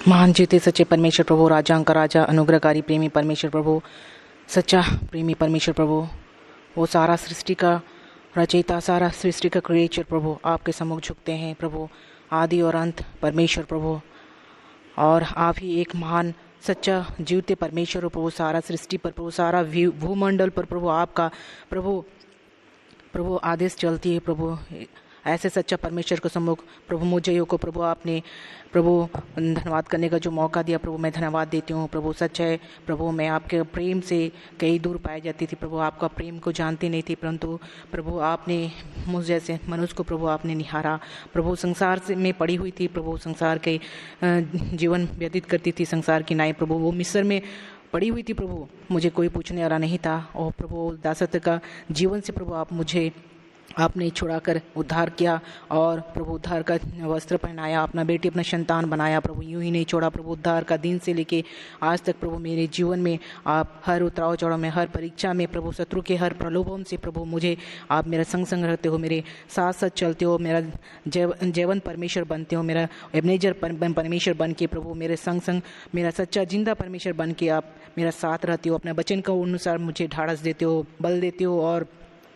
महान जीते सच्चे परमेश्वर प्रभु, राजाओं का राजा, अनुग्रहकारी प्रेमी परमेश्वर प्रभु, सच्चा प्रेमी परमेश्वर प्रभु, वो सारा सृष्टि का रचयिता, सारा सृष्टि का क्रिएचर प्रभु, आपके सम्मुख झुकते हैं प्रभु, आदि और अंत परमेश्वर प्रभु। और आप ही एक महान सच्चा जीवते परमेश्वर हो प्रभु, सारा सृष्टि पर प्रभु, सारा भूमंडल पर प्रभु आपका प्रभु आदेश चलती है प्रभु। ऐसे सच्चा परमेश्वर को सम्मुख प्रभु मुझे को प्रभु आपने प्रभु धन्यवाद करने का जो मौका दिया प्रभु, मैं धन्यवाद देती हूँ प्रभु। सच है प्रभु, मैं आपके प्रेम से कई दूर पाई जाती थी प्रभु, आपका प्रेम को जानती नहीं थी, परंतु प्रभु आपने मुझ जैसे मनुष्य को प्रभु आपने निहारा प्रभु। संसार से मैं पड़ी हुई थी प्रभु, संसार के जीवन व्यतीत करती थी संसार की नाई प्रभु, वो मिस्र में पड़ी हुई थी प्रभु, मुझे कोई पूछने वाला नहीं था। और प्रभु दासत्व का जीवन से प्रभु आप मुझे आपने छुड़ाकर उद्धार किया और प्रभु उद्धार का वस्त्र पहनाया, अपना बेटी अपना संतान बनाया प्रभु। यूं ही नहीं छोड़ा प्रभु, उद्धार का दिन से लेके आज तक प्रभु मेरे जीवन में आप हर उतराव चढ़ाव में, हर परीक्षा में प्रभु, शत्रु के हर प्रलोभन से प्रभु मुझे आप मेरा संग संग रहते हो, मेरे साथ साथ चलते हो, मेरा जैवन परमेश्वर बनते हो, मेरा एबनेजर परमेश्वर बन के प्रभु मेरे संग संग, मेरा सच्चा जिंदा परमेश्वर बन के आप मेरा साथ रहते हो, अपने वचन के अनुसार मुझे ढाढ़स देते हो, बल देते हो और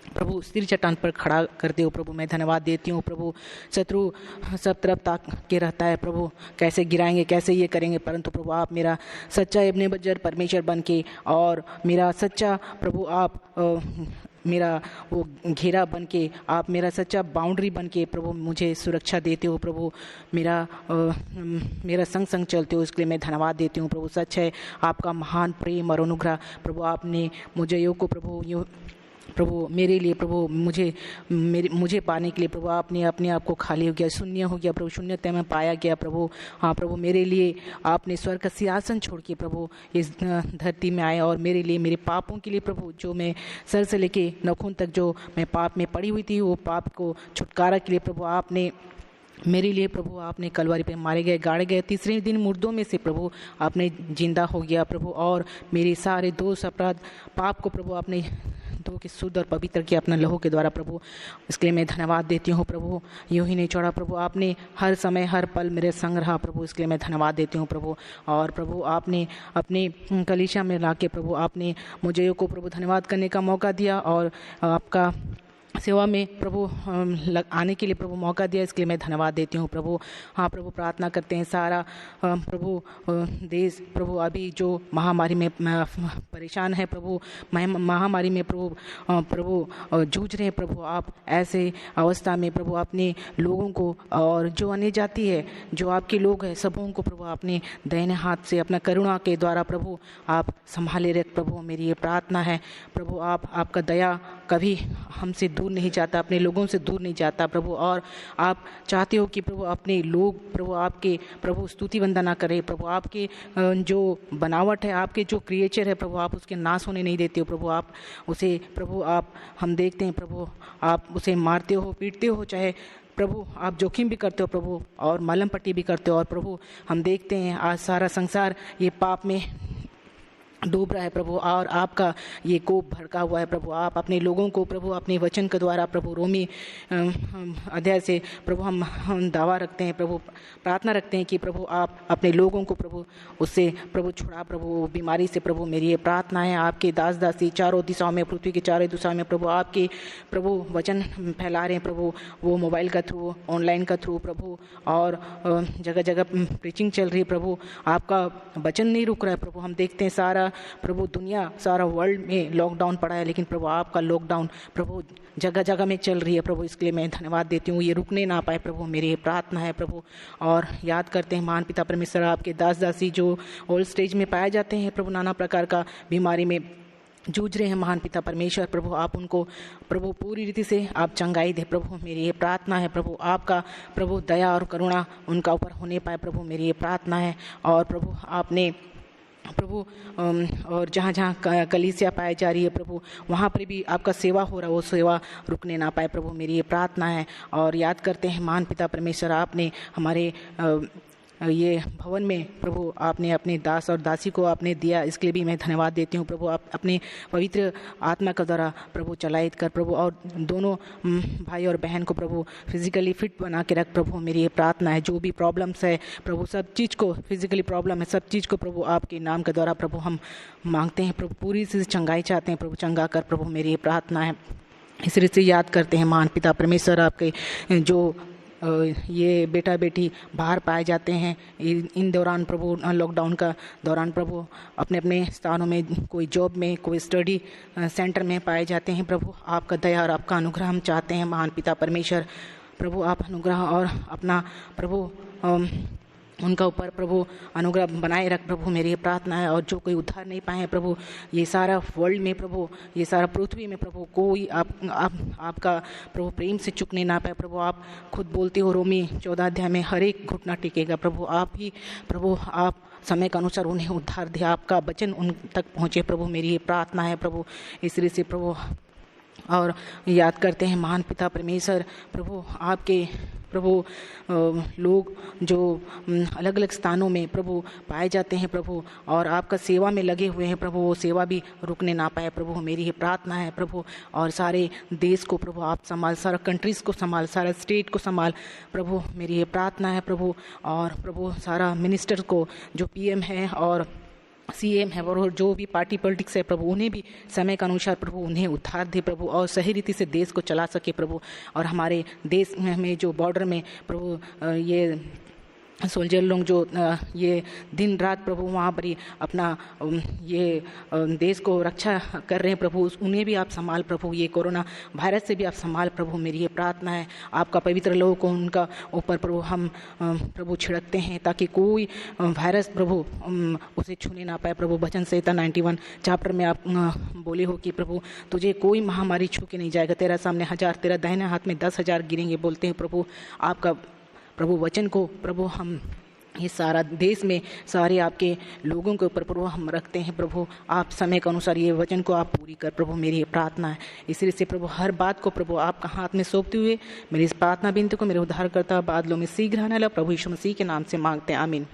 प्रभु स्थिर चट्टान पर खड़ा करते हो प्रभु। मैं धन्यवाद देती हूँ प्रभु। शत्रु सब तरफ ताक के रहता है प्रभु, कैसे गिराएंगे, कैसे ये करेंगे, परंतु प्रभु आप मेरा सच्चा एबनेजर परमेश्वर बन के और मेरा सच्चा प्रभु आप मेरा वो घेरा बन के, आप मेरा सच्चा बाउंड्री बन के प्रभु मुझे सुरक्षा देते हो प्रभु, मेरा संग संग चलते हो, इसके लिए मैं धन्यवाद देती हूँ प्रभु। सच है आपका महान प्रेम और अनुग्रह प्रभु, आपने मुझे योग को प्रभु मेरे लिए प्रभु मुझे पाने के लिए प्रभु आपने अपने आप को खाली हो गया, शून्य हो गया प्रभु, शून्यता में पाया गया प्रभु। हाँ प्रभु, मेरे लिए आपने स्वर्ग का सिंहासन छोड़ के प्रभु इस धरती में आए और मेरे लिए, मेरे पापों के लिए प्रभु, जो मैं सर से लेके नखून तक जो मैं पाप में पड़ी हुई थी, वो पाप को छुटकारा के लिए प्रभु आपने मेरे लिए प्रभु आपने कलवारी पे मारे गए, गाड़े गए, तीसरे दिन मुर्दों में से प्रभु आपने जिंदा हो गया प्रभु, और मेरे सारे दोष अपराध पाप को प्रभु आपने धो के शुद्ध और पवित्र किया अपना लहू के द्वारा प्रभु। इसके लिए मैं धन्यवाद देती हूँ प्रभु। यूं ही नहीं छोड़ा प्रभु, आपने हर समय हर पल मेरे संग रहा प्रभु, इसके लिए मैं धन्यवाद देती हूँ प्रभु। और प्रभु आपने अपने कलीसिया में ला के प्रभु आपने मुझे को प्रभु धन्यवाद करने का मौका दिया और आपका सेवा में प्रभु आने के लिए प्रभु मौका दिया, इसके लिए मैं धन्यवाद देती हूँ प्रभु। हाँ प्रभु, प्रार्थना करते हैं सारा प्रभु देश प्रभु अभी जो महामारी में परेशान है प्रभु, महामारी में प्रभु जूझ रहे हैं प्रभु, आप ऐसे अवस्था में प्रभु अपने लोगों को और जो अन्य जाति है, जो आपके लोग हैं, सबों को प्रभु अपने दाहिने हाथ से अपना करुणा के द्वारा प्रभु आप संभाले रख प्रभु। मेरी ये प्रार्थना है प्रभु, आपका दया कभी हमसे दूर नहीं जाता, अपने लोगों से दूर नहीं जाता प्रभु, और आप चाहते हो कि प्रभु अपने लोग प्रभु आपके प्रभु स्तुति वंदना करें प्रभु, आपके जो बनावट है, आपके जो क्रिएचर है प्रभु, आप उसके नाश होने नहीं देते हो प्रभु। आप उसे प्रभु आप हम देखते हैं प्रभु, आप उसे मारते हो, पीटते हो, चाहे प्रभु आप जोखिम भी करते हो प्रभु और मलम पट्टी भी करते हो, और प्रभु हम देखते हैं आज सारा संसार ये पाप में डूब रहा है प्रभु, और आपका ये कोप भड़का हुआ है प्रभु। आप अपने लोगों को प्रभु अपने वचन के द्वारा प्रभु रोमी अध्याय से प्रभु हम दावा रखते हैं प्रभु, प्रार्थना रखते हैं कि प्रभु आप अपने लोगों को प्रभु उससे प्रभु छुड़ा प्रभु बीमारी से प्रभु। मेरी ये प्रार्थना है, आपके दास दासी चारों दिशाओं में, पृथ्वी के चारों दिशाओं में प्रभु आपके प्रभु वचन फैला रहे हैं प्रभु, वो मोबाइल का थ्रू, ऑनलाइन का थ्रू प्रभु, और जगह जगह प्रीचिंग चल रही है प्रभु, आपका वचन नहीं रुक रहा है प्रभु। हम देखते हैं सारा प्रभु दुनिया, सारा वर्ल्ड में लॉकडाउन पड़ा है, लेकिन प्रभु आपका लॉकडाउन प्रभु जगह जगह में चल रही है प्रभु, इसके लिए मैं धन्यवाद देती हूँ। ये रुकने ना पाए प्रभु, मेरी ये प्रार्थना है प्रभु। और याद करते हैं महान पिता परमेश्वर, आपके दास दासी जो ओल्ड स्टेज में पाए जाते हैं प्रभु, नाना प्रकार का बीमारी में जूझ रहे हैं महान पिता परमेश्वर प्रभु, आप उनको प्रभु पूरी रीति से आप चंगाई दे प्रभु। मेरी ये प्रार्थना है प्रभु, आपका प्रभु दया और करुणा उनका ऊपर होने पाए प्रभु, मेरी ये प्रार्थना है। और प्रभु आपने प्रभु और जहाँ जहाँ कलीसिया पाई जा रही है प्रभु, वहाँ पर भी आपका सेवा हो रहा है, वो सेवा रुकने ना पाए प्रभु, मेरी ये प्रार्थना है। और याद करते हैं महान पिता परमेश्वर, आपने हमारे ये भवन में प्रभु आपने अपने दास और दासी को आपने दिया, इसके लिए भी मैं धन्यवाद देती हूँ प्रभु। आप अपने पवित्र आत्मा के द्वारा प्रभु चलायत कर प्रभु, और दोनों भाई और बहन को प्रभु फिजिकली फिट बना के रख प्रभु। मेरी ये प्रार्थना है, जो भी प्रॉब्लम्स है प्रभु, सब चीज़ को, फिजिकली प्रॉब्लम है, सब चीज़ को प्रभु आपके नाम के द्वारा प्रभु हम मांगते हैं प्रभु। पूरी से चंगाई चाहते हैं प्रभु, चंगा कर प्रभु, मेरी ये प्रार्थना है। इस रीति से याद करते हैं महान पिता परमेश्वर, आपके जो ये बेटा बेटी बाहर पाए जाते हैं इन दौरान प्रभु, लॉकडाउन का दौरान प्रभु, अपने अपने स्थानों में, कोई जॉब में, कोई स्टडी सेंटर में पाए जाते हैं प्रभु। आपका दया और आपका अनुग्रह हम चाहते हैं महान पिता परमेश्वर प्रभु। आप अनुग्रह और अपना प्रभु उनका ऊपर प्रभु अनुग्रह बनाए रख प्रभु, मेरी प्रार्थना है। और जो कोई उद्धार नहीं पाए प्रभु, ये सारा वर्ल्ड में प्रभु, ये सारा पृथ्वी में प्रभु, कोई आपका प्रभु प्रेम से चुकने ना पाए प्रभु। आप खुद बोलते हो रोमी 14 अध्याय में, हर एक घुटना टिकेगा प्रभु। आप ही प्रभु, आप समय के अनुसार उन्हें उद्धार दे, आपका वचन उन तक पहुँचे प्रभु, मेरी ये प्रार्थना है प्रभु। इस तरह से प्रभु और याद करते हैं महान पिता परमेश्वर प्रभु, आपके प्रभु लोग जो अलग अलग स्थानों में प्रभु पाए जाते हैं प्रभु, और आपका सेवा में लगे हुए हैं प्रभु, वो सेवा भी रुकने ना पाए प्रभु, मेरी ये प्रार्थना है प्रभु। और सारे देश को प्रभु आप संभाल, सारा कंट्रीज़ को संभाल, सारा स्टेट को संभाल प्रभु, मेरी ये प्रार्थना है प्रभु। और प्रभु सारा मिनिस्टर को, जो PM है और CM है, और जो भी पार्टी पॉलिटिक्स है प्रभु, उन्हें भी समय के अनुसार प्रभु उन्हें उद्धार दे प्रभु, और सही रीति से देश को चला सके प्रभु। और हमारे देश में जो बॉर्डर में प्रभु ये सोल्जर लोग जो ये दिन रात प्रभु वहाँ पर ही अपना ये देश को रक्षा कर रहे हैं प्रभु, उन्हें भी आप संभाल प्रभु, ये कोरोना वायरस से भी आप संभाल प्रभु, मेरी ये प्रार्थना है। आपका पवित्र लोगों को उनका ऊपर प्रभु हम प्रभु छिड़कते हैं, ताकि कोई वायरस प्रभु उसे छूने ना पाए प्रभु। वचन संहिता 91 चैप्टर में आप बोले हो कि प्रभु तुझे कोई महामारी छू के नहीं जाएगा, तेरा सामने 1000, तेरा दाहिने हाथ में 10,000 गिरेंगे बोलते हैं प्रभु। आपका प्रभु वचन को प्रभु हम ये सारा देश में सारे आपके लोगों के ऊपर प्रभु हम रखते हैं प्रभु। आप समय के अनुसार ये वचन को आप पूरी कर प्रभु, मेरी ये प्रार्थना है। इसी से प्रभु हर बात को प्रभु आपका हाथ में सौंपते हुए मेरी इस प्रार्थना बिनती को मेरे उद्धारकर्ता बादलों में शीघ्र आने वाला प्रभु यीशु मसीह के नाम से मांगते हैं, आमीन।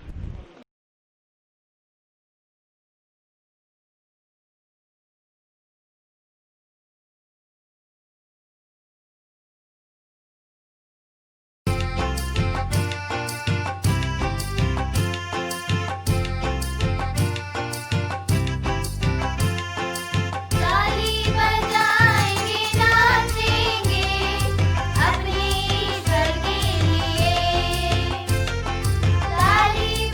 ताली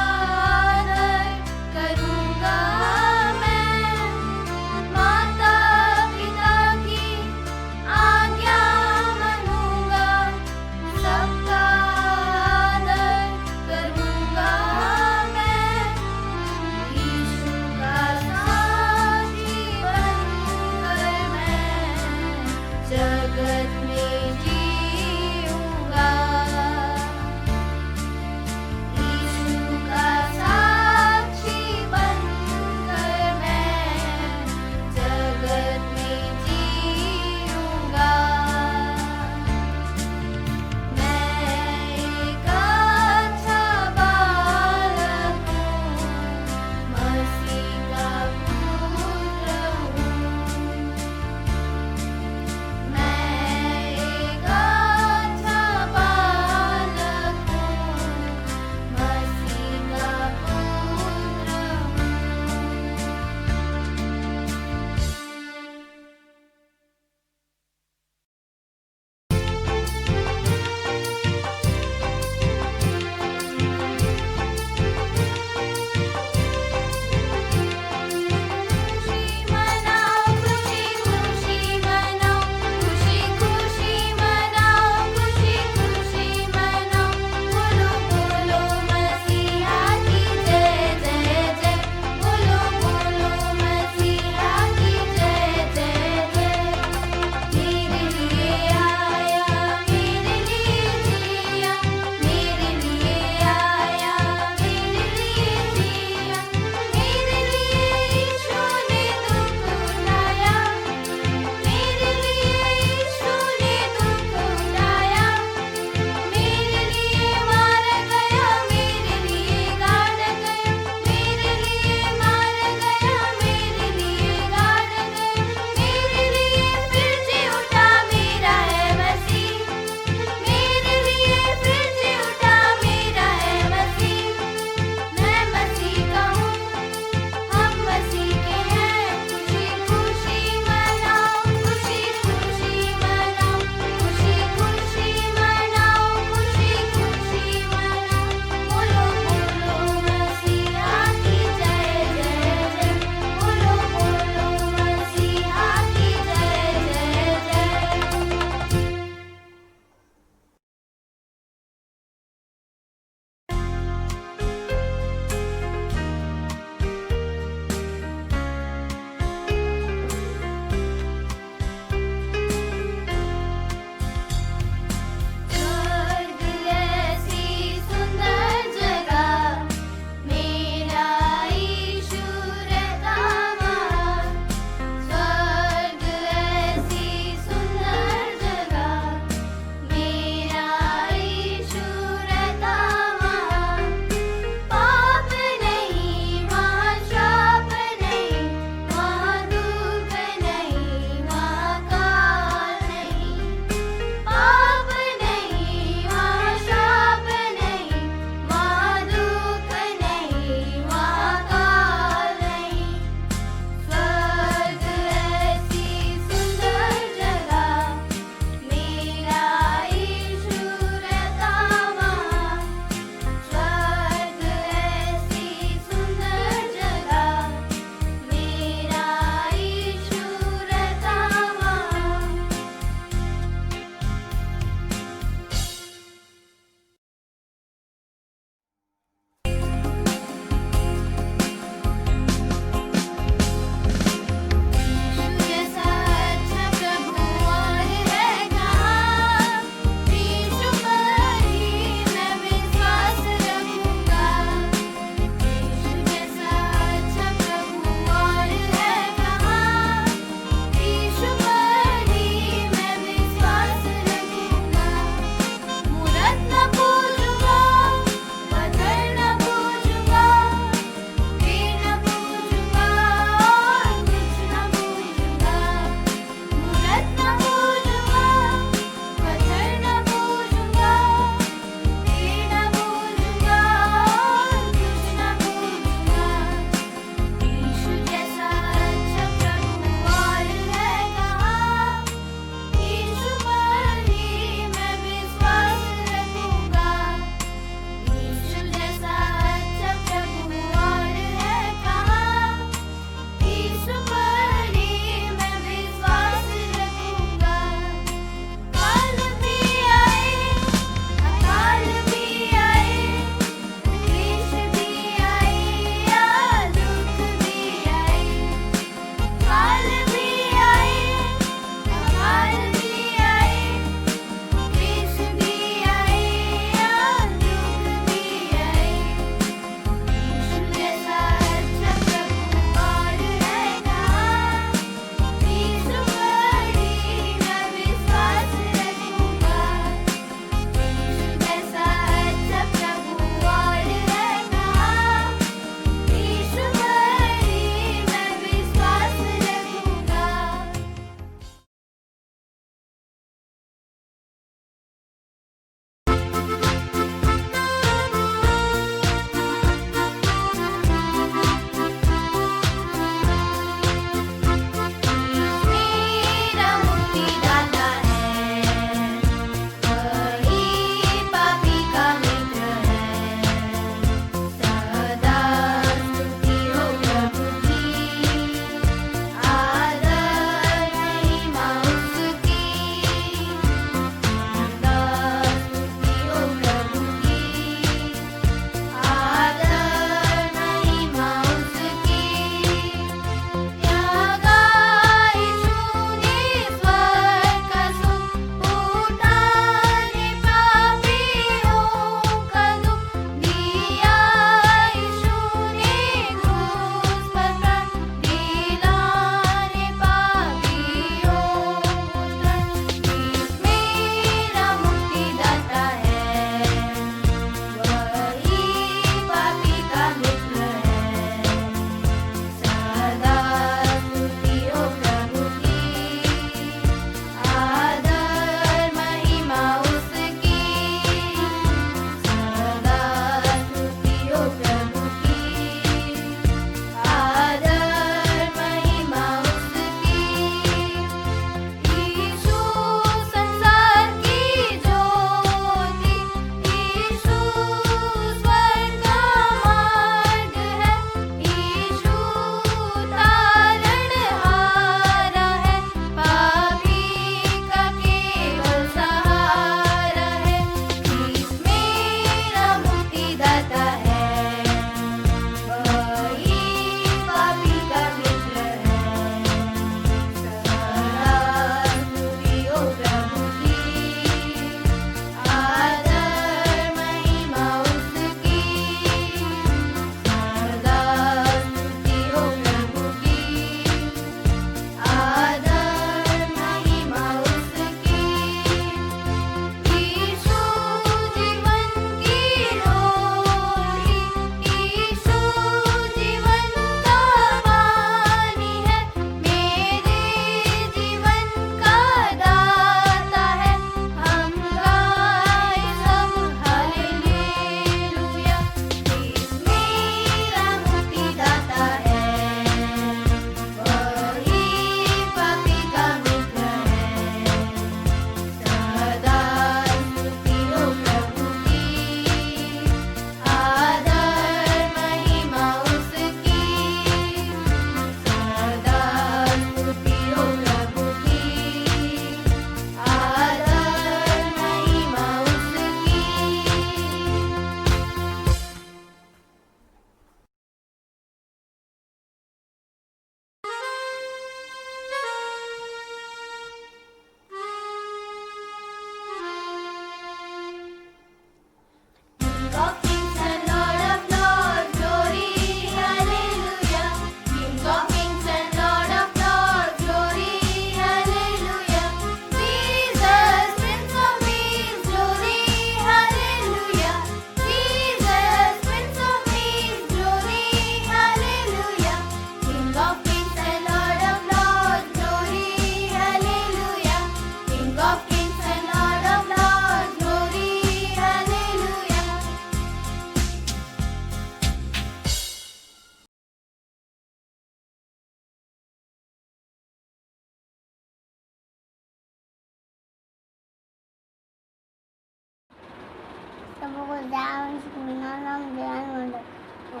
मेरा नाम जयान मंडल है।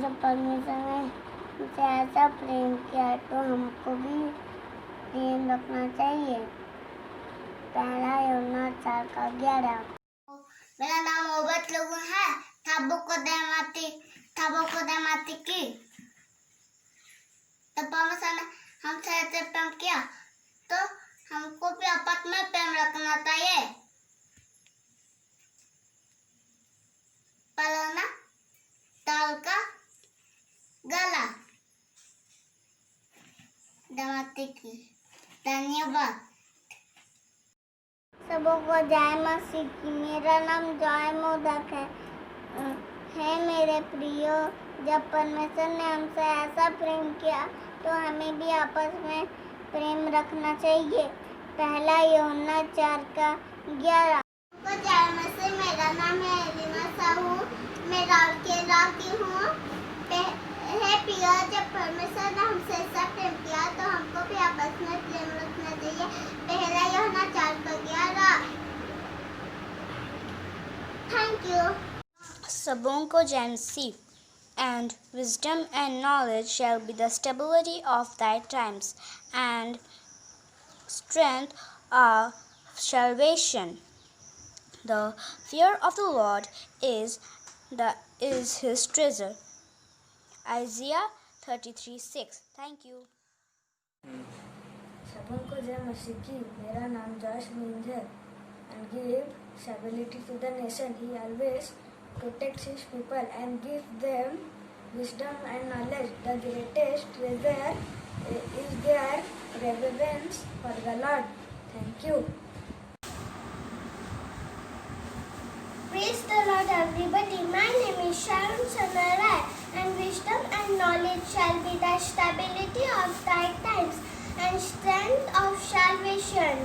जब परमेश्वर ने हमसे ऐसा प्रेम किया तो हमको भी प्रेम रखना चाहिए। पहला यूहन्ना 4:11। मेरा नाम ओबत लोगों है। थाबो को दैमाती की तब परमेश्वर ने हमसे ऐसे प्रेम किया तो हमको भी आपस में प्रेम रखना चाहिए। पलना ताल का गला दमाते की। धन्यवाद। सबको जय मसीह की। मेरा नाम जॉय मोदक है मेरे प्रियो, जब परमेश्वर ने हमसे ऐसा प्रेम किया तो हमें भी आपस में प्रेम रखना चाहिए। पहला यूहन्ना 4:11। जय मसीह। मेरा नाम है एलिना साहू। मैं राउरकेला की हूँ। है प्रिया, जब परमेश्वर ने हमसे ऐसा प्रेम किया तो हमको भी आपस में प्रेम रखना चाहिए। पहला यूहन्ना 4:11। Thank you. सबों को जय मसीह। And wisdom and knowledge shall be the stability of thy times, and strength of salvation. The fear of the Lord is his treasure. Isaiah 33:6. Thank you. सबों को जय मसीह की। मेरा नाम जॉश मीन्स है। And give stability to the nation. He always protects his people and gives them wisdom and knowledge. The greatest treasure is their reverence for the Lord. Thank you. Praise the Lord, everybody. My name is Sharon Sanarai, and wisdom and knowledge shall be the stability of thy times and strength of salvation.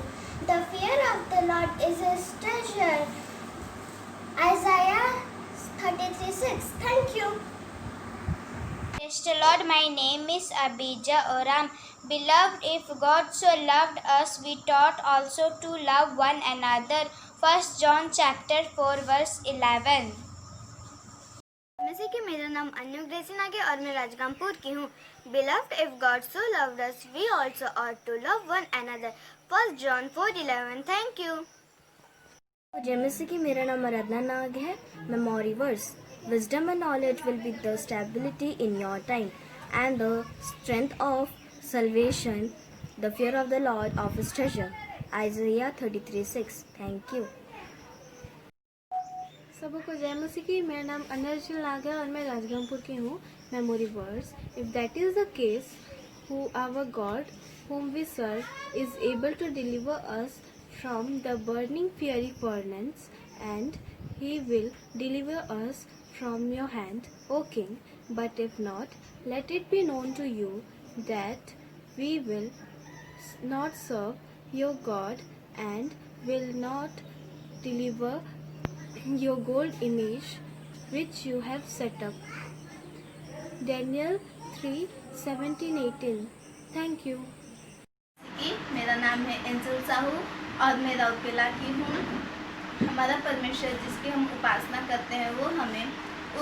The fear of the Lord is his treasure. Isaiah 33:6. Thank you. Praise the Lord, my name is Abijah Oram. Beloved, if God so loved us, we ought also to love one another. 1 John chapter 4 verse 11. जैसे कि मेरा नाम undue Gracy नागे और मैं राजगामपुर की हूँ। Beloved, if God so loved us, we also ought to love one another. 1 John 4:11. Thank you. जैसे कि मेरा नाम आराधना नाग है। Memory verse. Wisdom and knowledge will be the stability in your time and the strength of salvation. The fear of the Lord of his treasure. Isaiah 33:6. Thank you. सबको जय मसीह की। मेरा नाम अनर्जल नाग है और मैं राजगामपुर की हूँ। Memory verse. If that is the case, who our God whom we serve is able to deliver us from the burning fiery furnace, and he will deliver us from your hand, O king. But if not, let it be known to you that we will not serve your God and will not deliver your gold image which you have set up. Daniel 3:17-18. Thank you. मेरा नाम है angel Sahu और मैं राउरकेला की हूँ। हमारा परमेश्वर जिसकी हम उपासना करते हैं वो हमें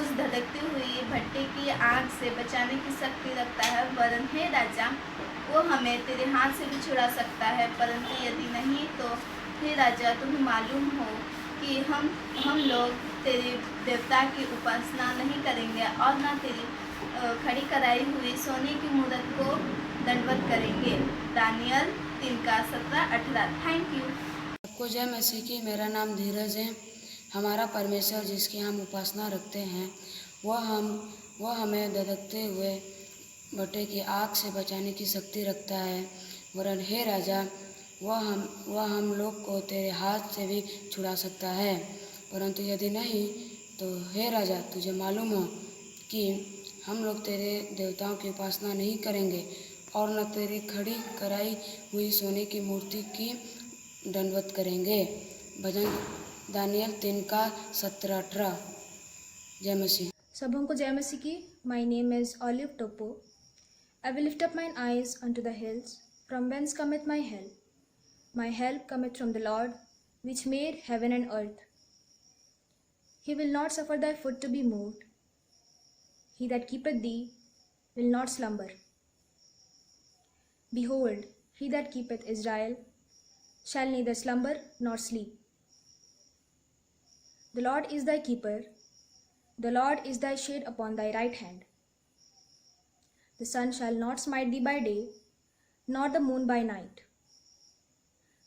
उस धधकती हुई भट्टे की आग से बचाने की शक्ति रखता है। वरन हे राजा, वो हमें तेरे हाथ से भी छुड़ा सकता है। परंतु यदि नहीं तो हे राजा, तुम्हें मालूम हो कि हम लोग तेरे देवता की उपासना नहीं करेंगे और ना तेरी खड़ी कराई हुई सोने की मूर्त को दंडवत करेंगे। दानियल 3:17-18। Thank you. सबको जय मसीह की। मेरा नाम धीरज है। हमारा परमेश्वर जिसकी हम उपासना रखते हैं वह हमें धधकते हुए भट्टे की आग से बचाने की शक्ति रखता है। वरन हे राजा, वह हम लोग को तेरे हाथ से भी छुड़ा सकता है। परंतु यदि नहीं तो हे राजा, तुझे मालूम हो कि हम लोग तेरे देवताओं की उपासना नहीं करेंगे और न तेरी खड़ी कराई हुई सोने की मूर्ति की दंडवत करेंगे। भजन दानियल 3:17-18। जय मसीह। सबों को जय मसीह की। My name is Olive Toppo. I will lift up mine eyes unto the hills, from whence cometh my help. My help cometh from the Lord, which made heaven and earth. He will not suffer thy foot to be moved. He that keepeth thee will not slumber. Behold, he that keepeth Israel shall neither slumber nor sleep. The Lord is thy keeper. The Lord is thy shade upon thy right hand. The sun shall not smite thee by day, nor the moon by night.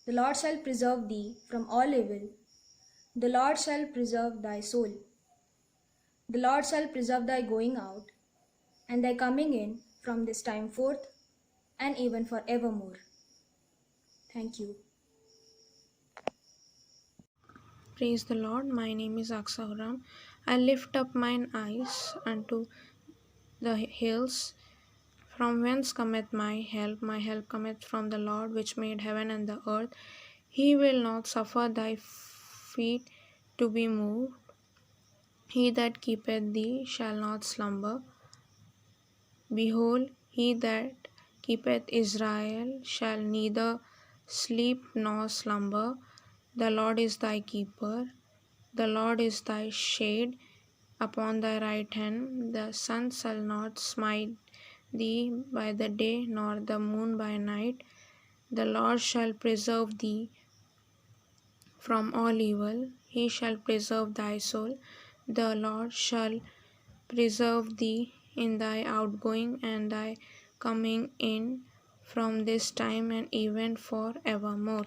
The Lord shall preserve thee from all evil. The Lord shall preserve thy soul. The Lord shall preserve thy going out and thy coming in from this time forth and even for evermore. Thank you. Praise the Lord. My name is Aksa Huram. I lift up mine eyes unto the hills, from whence cometh my help. My help cometh from the Lord, which made heaven and the earth. He will not suffer thy feet to be moved. He that keepeth thee shall not slumber. Behold, he that keepeth Israel shall neither sleep nor slumber. The Lord is thy keeper. The Lord is thy shade upon thy right hand. The sun shall not smite thee by the day, nor the moon by night. The Lord shall preserve thee from all evil. He shall preserve thy soul. The Lord shall preserve thee in thy outgoing and thy coming in from this time and even for evermore.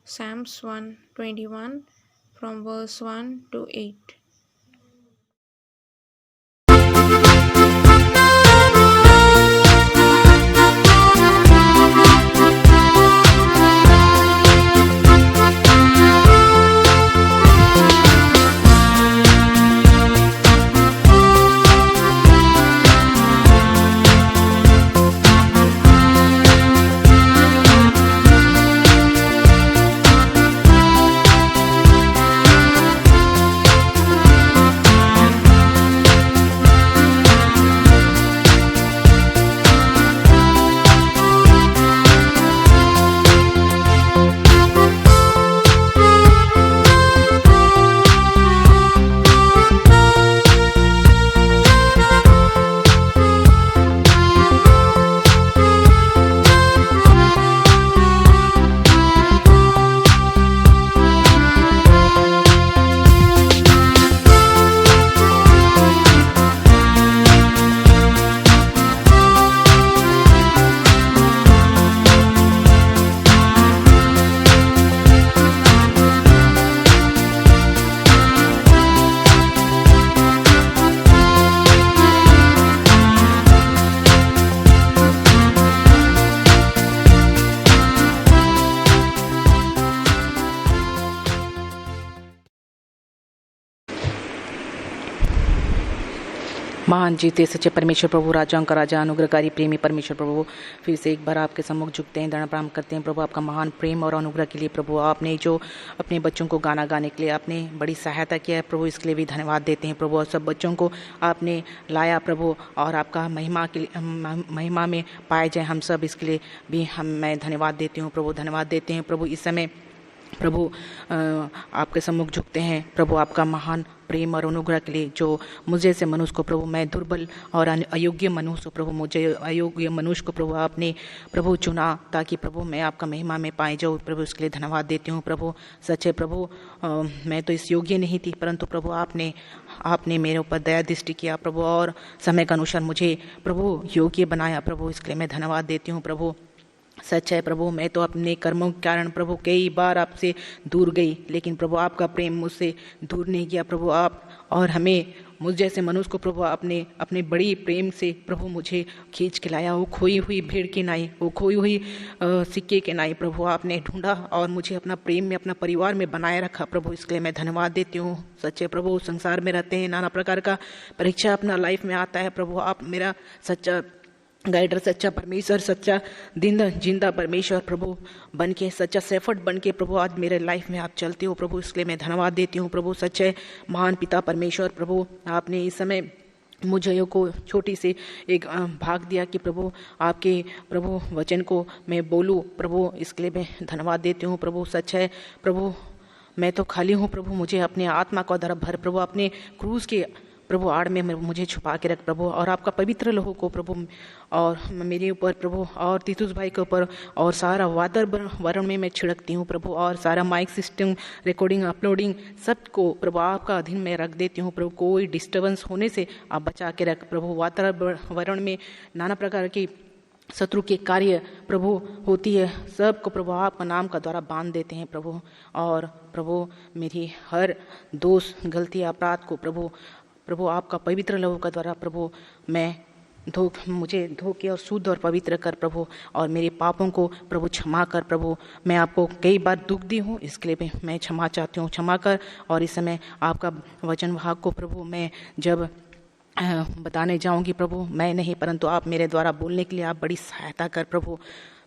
Psalms 121 from verse 1 to 8. महान जीते सच्चे परमेश्वर प्रभु, राजाओं का राजा, अनुग्रहकारी प्रेमी परमेश्वर प्रभु, फिर से एक बार आपके सम्मुख झुकते हैं, दंड प्रणाम करते हैं प्रभु। आपका महान प्रेम और अनुग्रह के लिए प्रभु, आपने जो अपने बच्चों को गाना गाने के लिए आपने बड़ी सहायता किया है प्रभु, इसके लिए भी धन्यवाद देते हैं प्रभु। और सब बच्चों को आपने लाया प्रभु, और आपका महिमा में पाए जाए हम सब, इसके लिए भी मैं धन्यवाद देती हूँ प्रभु। धन्यवाद देते हैं प्रभु। इस समय प्रभु आपके सम्मुख झुकते हैं प्रभु, आपका महान प्रेम और अनुग्रह के लिए, जो मुझे से मनुष्य को प्रभु, मैं दुर्बल और अयोग्य मनुष्य प्रभु, मुझे अयोग्य मनुष्य को प्रभु आपने प्रभु चुना ताकि प्रभु मैं आपका महिमा में पाए जाऊँ प्रभु, इसके लिए धन्यवाद देती हूँ प्रभु। सच्चे प्रभु, मैं तो इस योग्य नहीं थी, परंतु प्रभु आपने मेरे ऊपर दया दृष्टि किया प्रभु, और समय के अनुसार मुझे प्रभु योग्य बनाया प्रभु, इसके लिए मैं धन्यवाद देती हूँ प्रभु। सच है प्रभु, मैं तो अपने कर्मों के कारण प्रभु कई बार आपसे दूर गई, लेकिन प्रभु आपका प्रेम मुझसे दूर नहीं गया प्रभु। आप और हमें, मुझ जैसे मनुष्य को प्रभु आपने अपने बड़ी प्रेम से प्रभु मुझे खींच के लाया। वो खोई हुई भीड़ की नाई, वो खोई हुई सिक्के के नाई प्रभु आपने ढूंढा और मुझे अपना प्रेम में, अपना परिवार में बनाए रखा प्रभु, इसके लिए मैं धन्यवाद देती हूँ। सच्चे प्रभु, संसार में रहते हैं, नाना प्रकार का परीक्षा अपना लाइफ में आता है प्रभु, आप मेरा सच्चा गाइडर, सच्चा परमेश्वर, सच्चा जिंदा परमेश्वर प्रभु बन के, सच्चा शेफर्ड बन के प्रभु आज मेरे लाइफ में आप चलते हो प्रभु, इसलिए मैं धन्यवाद देती हूँ प्रभु। सच्चे महान पिता परमेश्वर प्रभु, आपने इस समय मुझे को छोटी से एक भाग दिया कि प्रभु आपके प्रभु वचन को मैं बोलूँ प्रभु, इसके लिए मैं धन्यवाद देती हूँ प्रभु। सच है प्रभु, मैं तो खाली हूँ प्रभु, मुझे अपने आत्मा का द्वारा भर प्रभु, अपने क्रूस के प्रभु आड़ में मुझे छुपा के रख प्रभु, और आपका पवित्र लहू को प्रभु और मेरे ऊपर प्रभु और तीतुस भाई के ऊपर और सारा वातावरण में मैं छिड़कती हूँ प्रभु, और सारा माइक सिस्टम रिकॉर्डिंग अपलोडिंग सबको प्रभु आपका अधीन में रख देती हूँ प्रभु। कोई डिस्टर्बेंस होने से आप बचा के रख प्रभु। वातावरण में नाना प्रकार की शत्रु के कार्य प्रभु होती है, सबको प्रभु आपका नाम का द्वारा बांध देते हैं प्रभु। और प्रभु मेरी हर दोष गलती अपराध को प्रभु आपका पवित्र लहू का द्वारा प्रभु मुझे धो के और शुद्ध और पवित्र कर प्रभु, और मेरे पापों को प्रभु क्षमा कर प्रभु। मैं आपको कई बार दुख दी हूँ, इसके लिए मैं क्षमा चाहती हूँ, क्षमा कर। और इस समय आपका वचन भाग को प्रभु मैं जब बताने जाऊंगी प्रभु, मैं नहीं परंतु आप मेरे द्वारा बोलने के लिए आप बड़ी सहायता कर प्रभु।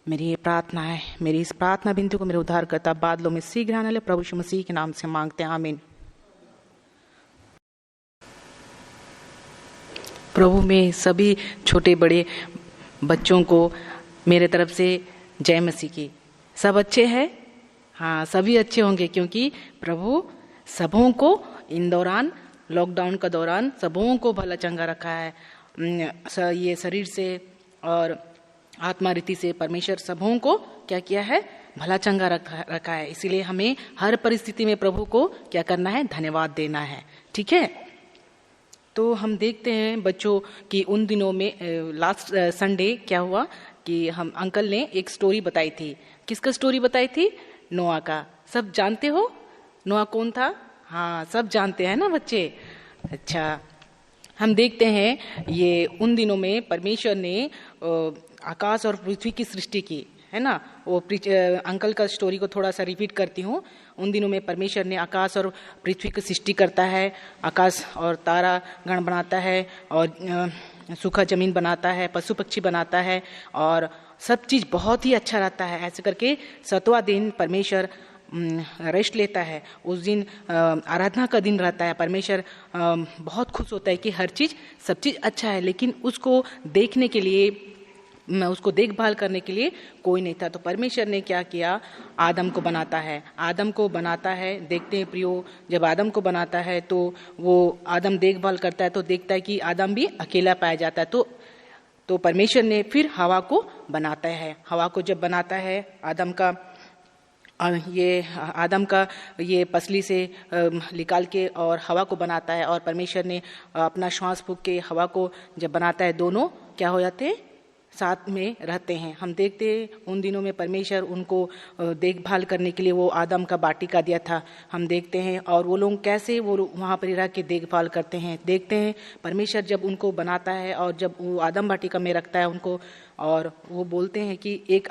मेरी ये प्रार्थना है, मेरी इस प्रार्थना बिनती को मेरे उद्धार करता बादलों में शीघ्र आने वाले प्रभु यीशु मसीह के नाम से मांगते हैं, आमीन। प्रभु में सभी छोटे बड़े बच्चों को मेरे तरफ से जय मसीह की। सब अच्छे हैं? हाँ, सभी अच्छे होंगे, क्योंकि प्रभु सबों को इन दौरान लॉकडाउन का दौरान सबों को भला चंगा रखा है। ये शरीर से और आत्मा रीति से परमेश्वर सबों को क्या किया है? भला चंगा रखा है। इसीलिए हमें हर परिस्थिति में प्रभु को क्या करना है? धन्यवाद देना है। ठीक है, तो हम देखते हैं बच्चों कि उन दिनों में लास्ट संडे क्या हुआ कि हम अंकल ने एक स्टोरी बताई थी। किसका स्टोरी बताई थी? नोआ का। सब जानते हो नोआ कौन था? हाँ, सब जानते हैं ना बच्चे। अच्छा, हम देखते हैं ये उन दिनों में परमेश्वर ने आकाश और पृथ्वी की सृष्टि की है ना। वो अंकल का स्टोरी को थोड़ा सा रिपीट करती हूँ। उन दिनों में परमेश्वर ने आकाश और पृथ्वी की सृष्टि करता है, आकाश और तारा गण बनाता है, और सूखा जमीन बनाता है, पशु पक्षी बनाता है, और सब चीज़ बहुत ही अच्छा रहता है। ऐसे करके 7वां दिन परमेश्वर रेस्ट लेता है। उस दिन आराधना का दिन रहता है। परमेश्वर बहुत खुश होता है कि हर चीज़ सब चीज़ अच्छा है, लेकिन उसको देखने के लिए, उसको देखभाल करने के लिए कोई नहीं था। तो परमेश्वर ने क्या किया? आदम को बनाता है। आदम को बनाता है, देखते हैं प्रियो, जब आदम को बनाता है तो वो आदम देखभाल करता है तो देखता है कि आदम भी अकेला पाया जाता है। तो परमेश्वर ने फिर हवा को बनाता है। हवा को जब बनाता है, आदम का ये पसली से निकाल के और हवा को बनाता है, और परमेश्वर ने अपना श्वास फूंक के हवा को जब बनाता है, दोनों क्या हो जाते हैं? साथ में रहते हैं। हम देखते हैं उन दिनों में परमेश्वर उनको देखभाल करने के लिए वो आदम का बाटिका दिया था। हम देखते हैं और वो लोग कैसे वो वहाँ पर रह के देखभाल करते हैं। देखते हैं परमेश्वर जब उनको बनाता है और जब वो आदम बाटिका में रखता है उनको, और वो बोलते हैं कि एक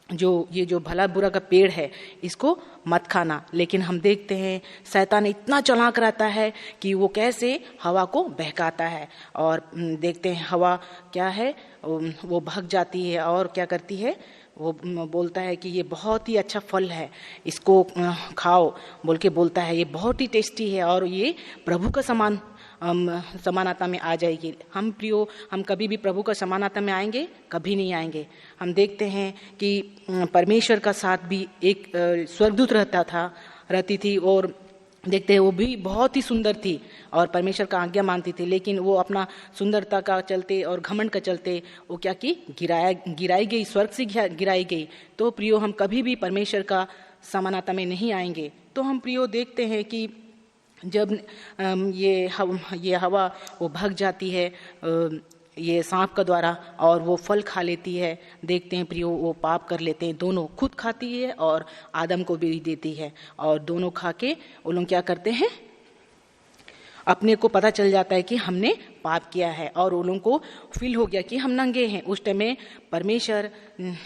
ये जो भला बुरा का पेड़ है इसको मत खाना। लेकिन हम देखते हैं शैतान इतना चालाक रहता है कि वो कैसे हवा को बहकाता है, और देखते हैं हवा क्या है, वो भाग जाती है और क्या करती है? वो बोलता है कि ये बहुत ही अच्छा फल है, इसको खाओ बोल के बोलता है। ये बहुत ही टेस्टी है और ये प्रभु का समानता में आ जाएगी। हम प्रियो, हम कभी भी प्रभु का समानता में आएंगे? कभी नहीं आएंगे। हम देखते हैं कि परमेश्वर का साथ भी एक स्वर्गदूत रहती थी, और देखते हैं वो भी बहुत ही सुंदर थी और परमेश्वर का आज्ञा मानती थी, लेकिन वो अपना सुंदरता का चलते और घमंड का चलते वो क्या की? गिराई गई, स्वर्ग से गिराई गई। तो प्रियो, हम कभी भी परमेश्वर का समानता में नहीं आएंगे। तो हम प्रियो देखते हैं कि जब ये हवा वो भाग जाती है ये सांप का द्वारा, और वो फल खा लेती है। देखते हैं प्रियो, वो पाप कर लेते हैं। दोनों खुद खाती है और आदम को भी देती है, और दोनों खा के वो लोग क्या करते हैं? अपने को पता चल जाता है कि हमने पाप किया है, और वो लोगों को फील हो गया कि हम नंगे हैं। उस टाइम में परमेश्वर,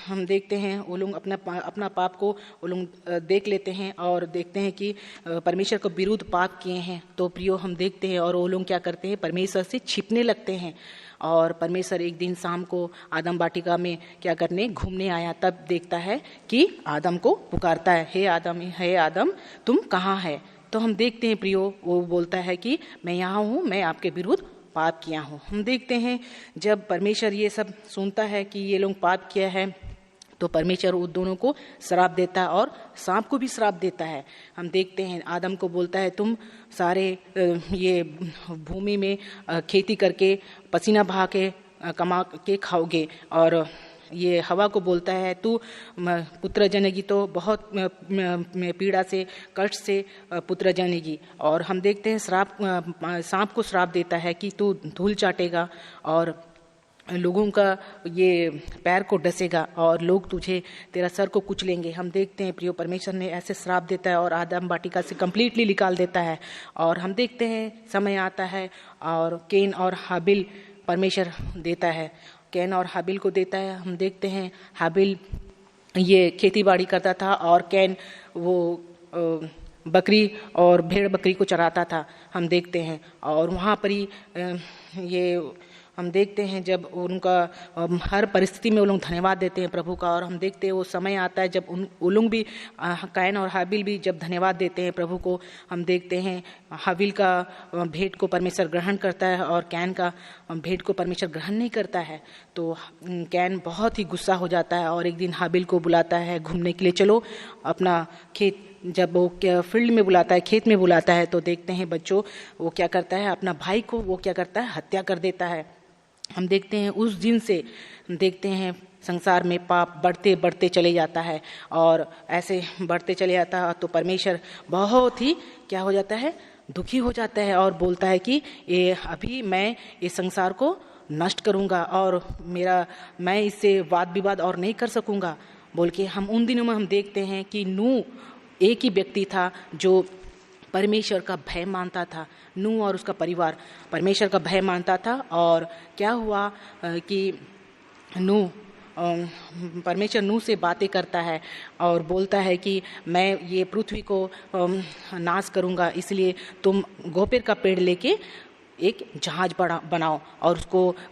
हम देखते हैं वो लोग अपना पाप को वो लोग देख लेते हैं और देखते हैं कि परमेश्वर को विरुद्ध पाप किए हैं। तो प्रियो, हम देखते हैं और वो लोग क्या करते हैं? परमेश्वर से छिपने लगते हैं। और परमेश्वर एक दिन शाम को आदम बाटिका में क्या करने? घूमने आया। तब देखता है कि आदम को पुकारता है, हे आदम तुम कहाँ है? तो हम देखते हैं प्रियो, वो बोलता है कि मैं यहाँ हूँ, मैं आपके विरुद्ध पाप किया हूँ। हम देखते हैं जब परमेश्वर ये सब सुनता है कि ये लोग पाप किया है, तो परमेश्वर उन दोनों को श्राप देता है और सांप को भी श्राप देता है। हम देखते हैं आदम को बोलता है तुम सारे ये भूमि में खेती करके पसीना बहा के कमा के खाओगे, और ये हवा को बोलता है तू पुत्र जनेगी तो बहुत पीड़ा से कष्ट से पुत्र जनेगी। और हम देखते हैं सांप को श्राप देता है कि तू धूल चाटेगा और लोगों का ये पैर को डसेगा और लोग तुझे तेरा सर को कुचलेंगे। हम देखते हैं प्रियो परमेश्वर ने ऐसे श्राप देता है और आदम वाटिका से कंप्लीटली निकाल देता है। और हम देखते हैं समय आता है और कैन और हाबिल परमेश्वर देता है, कैन और हाबिल को देता है। हम देखते हैं हाबिल ये खेती बाड़ी करता था और कैन वो बकरी और भेड़ बकरी को चराता था। हम देखते हैं और वहाँ पर ही ये हम देखते हैं जब उनका हर परिस्थिति में वो लोग धन्यवाद देते हैं प्रभु का। और हम देखते हैं वो समय आता है जब वो लोग भी कैन और हाबिल भी जब धन्यवाद देते हैं प्रभु को। हम देखते हैं हाबिल का भेंट को परमेश्वर ग्रहण करता है और कैन का भेंट को परमेश्वर ग्रहण नहीं करता है। तो कैन बहुत ही गुस्सा हो जाता है और एक दिन हाबिल को बुलाता है घूमने के लिए, चलो अपना खेत। जब वो फील्ड में बुलाता है, खेत में बुलाता है, तो देखते हैं बच्चों वो क्या करता है, अपना भाई को वो क्या करता है, हत्या कर देता है। हम देखते हैं उस दिन से देखते हैं संसार में पाप बढ़ते बढ़ते चले जाता है और ऐसे बढ़ते चले जाता है। तो परमेश्वर बहुत ही क्या हो जाता है, दुखी हो जाता है और बोलता है कि ये अभी मैं इस संसार को नष्ट करूंगा और मैं इससे वाद विवाद और नहीं कर सकूंगा बोल के। हम उन दिनों में हम देखते हैं कि नूह एक ही व्यक्ति था जो परमेश्वर का भय मानता था। नूह और उसका परिवार परमेश्वर का भय मानता था। और क्या हुआ कि परमेश्वर नूह से बातें करता है और बोलता है कि मैं ये पृथ्वी को नाश करूंगा, इसलिए तुम गोपेर का पेड़ लेके एक जहाज बनाओ और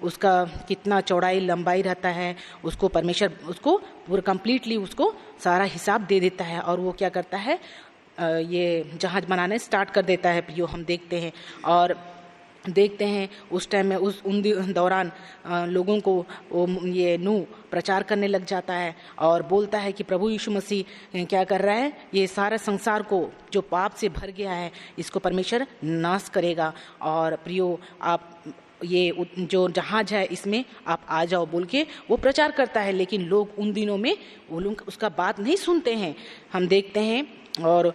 उसका कितना चौड़ाई लंबाई रहता है उसको परमेश्वर उसको पूरा कंप्लीटली उसको सारा हिसाब दे देता है और वो क्या करता है, ये जहाज बनाने स्टार्ट कर देता है। प्रियो हम देखते हैं और देखते हैं उस टाइम में उन दौरान लोगों को ये नूह प्रचार करने लग जाता है और बोलता है कि प्रभु यीशु मसीह क्या कर रहा है, ये सारा संसार को जो पाप से भर गया है इसको परमेश्वर नाश करेगा। और प्रियो आप ये जो जहाज है इसमें आप आ जाओ बोल के वो प्रचार करता है, लेकिन लोग उन दिनों में वो लोग उसका बात नहीं सुनते हैं। हम देखते हैं और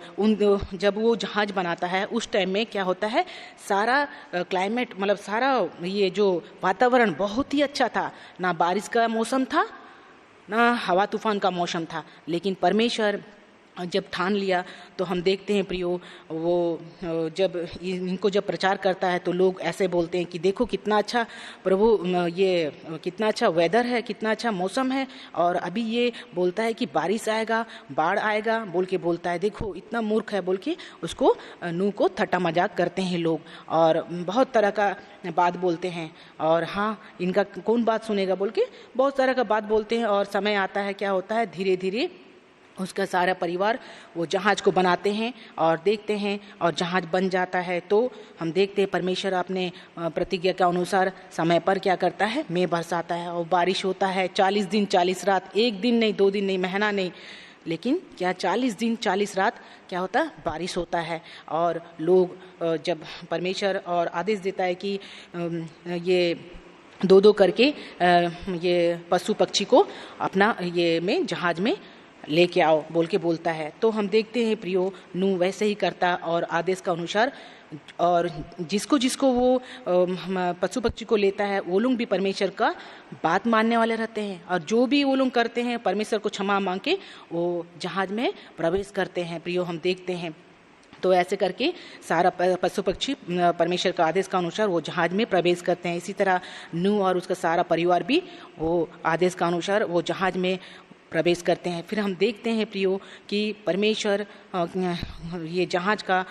जब वो जहाज बनाता है उस टाइम में क्या होता है, सारा क्लाइमेट मतलब सारा ये जो वातावरण बहुत ही अच्छा था, ना बारिश का मौसम था ना हवा तूफान का मौसम था। लेकिन परमेश्वर जब ठान लिया तो हम देखते हैं प्रियो वो जब इनको जब प्रचार करता है तो लोग ऐसे बोलते हैं कि देखो कितना अच्छा प्रभु, ये कितना अच्छा वेदर है, कितना अच्छा मौसम है, और अभी ये बोलता है कि बारिश आएगा, बाढ़ आएगा बोल के बोलता है, देखो इतना मूर्ख है बोल के उसको नूह को थट्टा मजाक करते हैं लोग और बहुत तरह का बात बोलते हैं। और हाँ, इनका कौन बात सुनेगा बोल के बहुत तरह का बात बोलते हैं। और समय आता है, क्या होता है, धीरे धीरे उसका सारा परिवार वो जहाज को बनाते हैं और देखते हैं और जहाज बन जाता है। तो हम देखते हैं परमेश्वर अपने प्रतिज्ञा के अनुसार समय पर क्या करता है, मेघ बरसाता है और बारिश होता है 40 दिन 40 रात, एक दिन नहीं, 2 दिन नहीं, महीना नहीं, लेकिन क्या 40 दिन 40 रात क्या होता है, बारिश होता है। और लोग जब परमेश्वर और आदेश देता है कि ये 2-2 करके ये पशु पक्षी को अपना ये में जहाज में लेके आओ बोल के बोलता है। तो हम देखते हैं प्रियो नूह वैसे ही करता और आदेश का अनुसार, और जिसको जिसको वो पशु पक्षी को लेता है वो लोग भी परमेश्वर का बात मानने वाले रहते हैं और जो भी वो लोग करते हैं परमेश्वर को क्षमा मांग के वो जहाज में प्रवेश करते हैं। प्रियो हम देखते हैं तो ऐसे करके सारा पशु पक्षी परमेश्वर का आदेश का अनुसार वो जहाज में प्रवेश करते हैं। इसी तरह नूह और उसका सारा परिवार भी वो आदेश का अनुसार वो जहाज में प्रवेश करते हैं। फिर हम देखते हैं प्रियो कि परमेश्वर ये जहाज का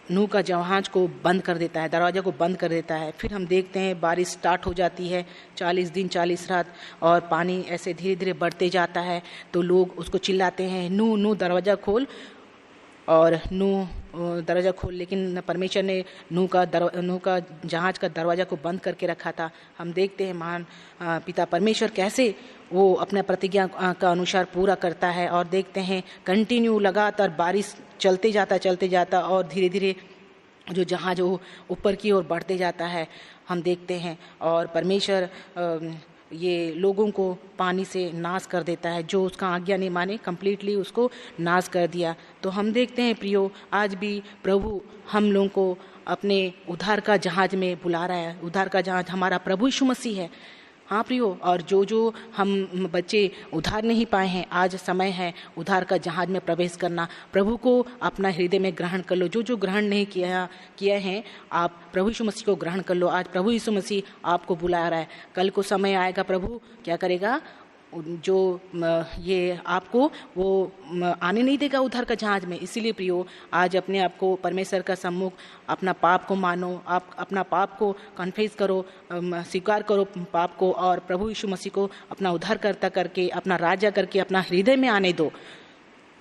नूह का जहाज को बंद कर देता है, दरवाजा को बंद कर देता है। फिर हम देखते हैं बारिश स्टार्ट हो जाती है 40 दिन 40 रात और पानी ऐसे धीरे धीरे बढ़ते जाता है। तो लोग उसको चिल्लाते हैं, नूह नूह दरवाज़ा खोल, और नूह दरवाज़ा खोल, लेकिन परमेश्वर ने नूह का जहाज का दरवाज़ा को बंद करके रखा था। हम देखते हैं महान पिता परमेश्वर कैसे वो अपने प्रतिज्ञा का अनुसार पूरा करता है, और देखते हैं कंटिन्यू लगातार बारिश चलते जाता और धीरे धीरे जो जहाज वो ऊपर की ओर बढ़ते जाता है, हम देखते हैं। और परमेश्वर ये लोगों को पानी से नाश कर देता है, जो उसका आज्ञा नहीं माने कंप्लीटली उसको नाश कर दिया। तो हम देखते हैं प्रियो, आज भी प्रभु हम लोगों को अपने उद्धार का जहाज में बुला रहा है। उद्धार का जहाज हमारा प्रभु यीशु मसीह है। हाँ प्रियो, और जो हम बच्चे उद्धार नहीं पाए हैं, आज समय है उद्धार का जहाज में प्रवेश करना। प्रभु को अपना हृदय में ग्रहण कर लो। जो ग्रहण नहीं किया है, आप प्रभु यीशु मसीह को ग्रहण कर लो। आज प्रभु यीशु मसीह आपको बुला रहा है। कल को समय आएगा, प्रभु क्या करेगा, जो ये आपको वो आने नहीं देगा उद्धार का जहाज में। इसीलिए प्रियो, आज अपने आप को परमेश्वर का सम्मुख अपना पाप को मानो, आप अपना पाप को कन्फेस करो, स्वीकार करो पाप को, और प्रभु यीशु मसीह को अपना उद्धारकर्ता करके, अपना राजा करके अपना हृदय में आने दो।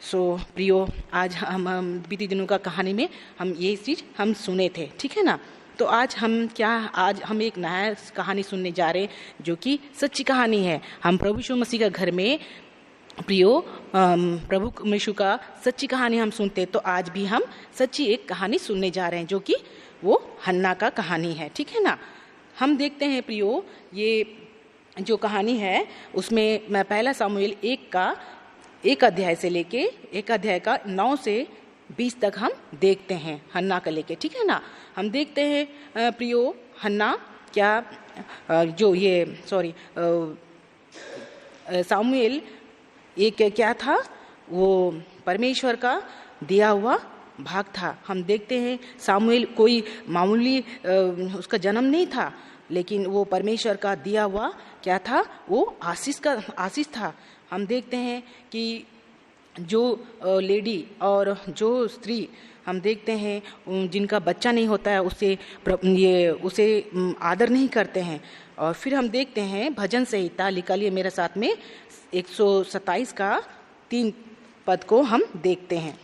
सो प्रियो, आज हम बीते दिनों का कहानी में हम ये चीज़ हम सुने थे, ठीक है ना। तो आज हम एक नया कहानी सुनने जा रहे हैं, जो कि सच्ची कहानी है। हम प्रभु यीशु मसीह का घर में प्रियो प्रभु यीशु का सच्ची कहानी हम सुनते, तो आज भी हम सच्ची एक कहानी सुनने जा रहे हैं, जो कि वो हन्ना का कहानी है, ठीक है ना। हम देखते हैं प्रियो, ये जो कहानी है उसमें मैं पहला सामुएल 1 अध्याय से लेके 1 अध्याय का 9 से 20 तक हम देखते हैं हन्ना का लेके, ठीक है ना। हम देखते हैं प्रियो, हन्ना सामुएल एक क्या था, वो परमेश्वर का दिया हुआ भाग था। हम देखते हैं सामुएल कोई मामूली उसका जन्म नहीं था, लेकिन वो परमेश्वर का दिया हुआ क्या था, वो आशीष था। हम देखते हैं कि जो लेडी और जो स्त्री, हम देखते हैं जिनका बच्चा नहीं होता है उसे आदर नहीं करते हैं। और फिर हम देखते हैं भजन संहिता, निकालिए मेरे साथ में 127 का 3 पद को हम देखते हैं।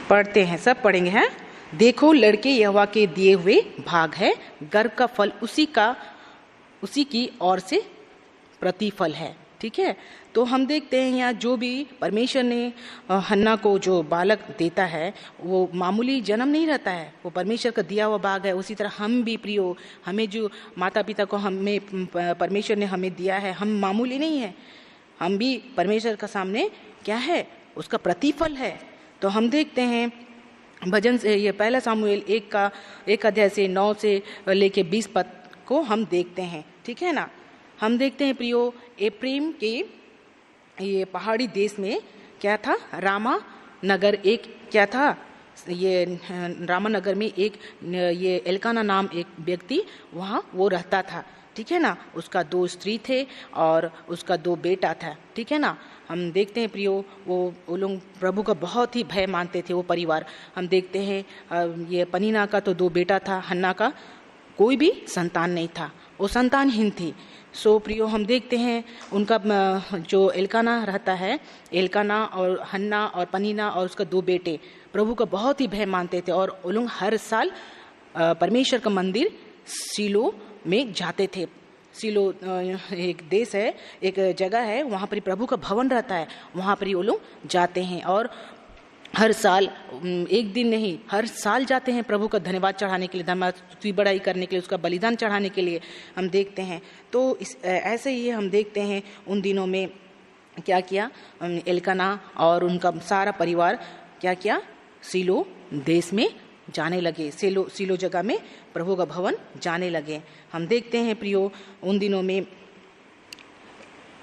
पढ़ते हैं, सब पढ़ेंगे हैं। देखो, लड़के यहोवा के दिए हुए भाग है, गर्भ का फल उसी की ओर से प्रतिफल है, ठीक है। तो हम देखते हैं यहाँ जो भी परमेश्वर ने हन्ना को जो बालक देता है, वो मामूली जन्म नहीं रहता है, वो परमेश्वर का दिया हुआ भाग है। उसी तरह हम भी प्रियो, हमें जो माता पिता को परमेश्वर ने हमें दिया है, हम मामूली नहीं है, हम भी परमेश्वर का सामने क्या है, उसका प्रतिफल है। तो हम देखते हैं भजन से, ये पहला सामुएल 1 अध्याय से 9 से लेके 20 पद को हम देखते हैं, ठीक है ना। हम देखते हैं प्रियो, एफ्रेम के ये पहाड़ी देश में क्या था, रामा नगर एक क्या था, ये रामा नगर में एक ये एल्काना नाम एक व्यक्ति वहाँ वो रहता था, ठीक है ना। उसका 2 स्त्री थे और उसका 2 बेटा था, ठीक है ना। हम देखते हैं प्रियो, वो लोग प्रभु का बहुत ही भय मानते थे, वो परिवार। हम देखते हैं ये पनीना का तो 2 बेटा था, हन्ना का कोई भी संतान नहीं था, वो संतानहीन थी। सो प्रियो, हम देखते हैं उनका जो एल्काना रहता है, एल्काना और हन्ना और पनीना और उसका 2 बेटे प्रभु का बहुत ही भय मानते थे, और वो लोग हर साल परमेश्वर का मंदिर सीलो में जाते थे। सीलो एक देश है, एक जगह है, वहाँ पर प्रभु का भवन रहता है, वहाँ पर वो लोग जाते हैं, और हर साल, एक दिन नहीं, हर साल जाते हैं प्रभु का धन्यवाद चढ़ाने के लिए, धन्यवाद स्तुति बड़ाई करने के लिए, उसका बलिदान चढ़ाने के लिए हम देखते हैं। तो ऐसे ही हम देखते हैं उन दिनों में क्या किया, एल्काना और उनका सारा परिवार क्या किया, सीलो देश में जाने लगे, सीलो जगह में प्रभु का भवन जाने लगे। हम देखते हैं प्रियो, उन दिनों में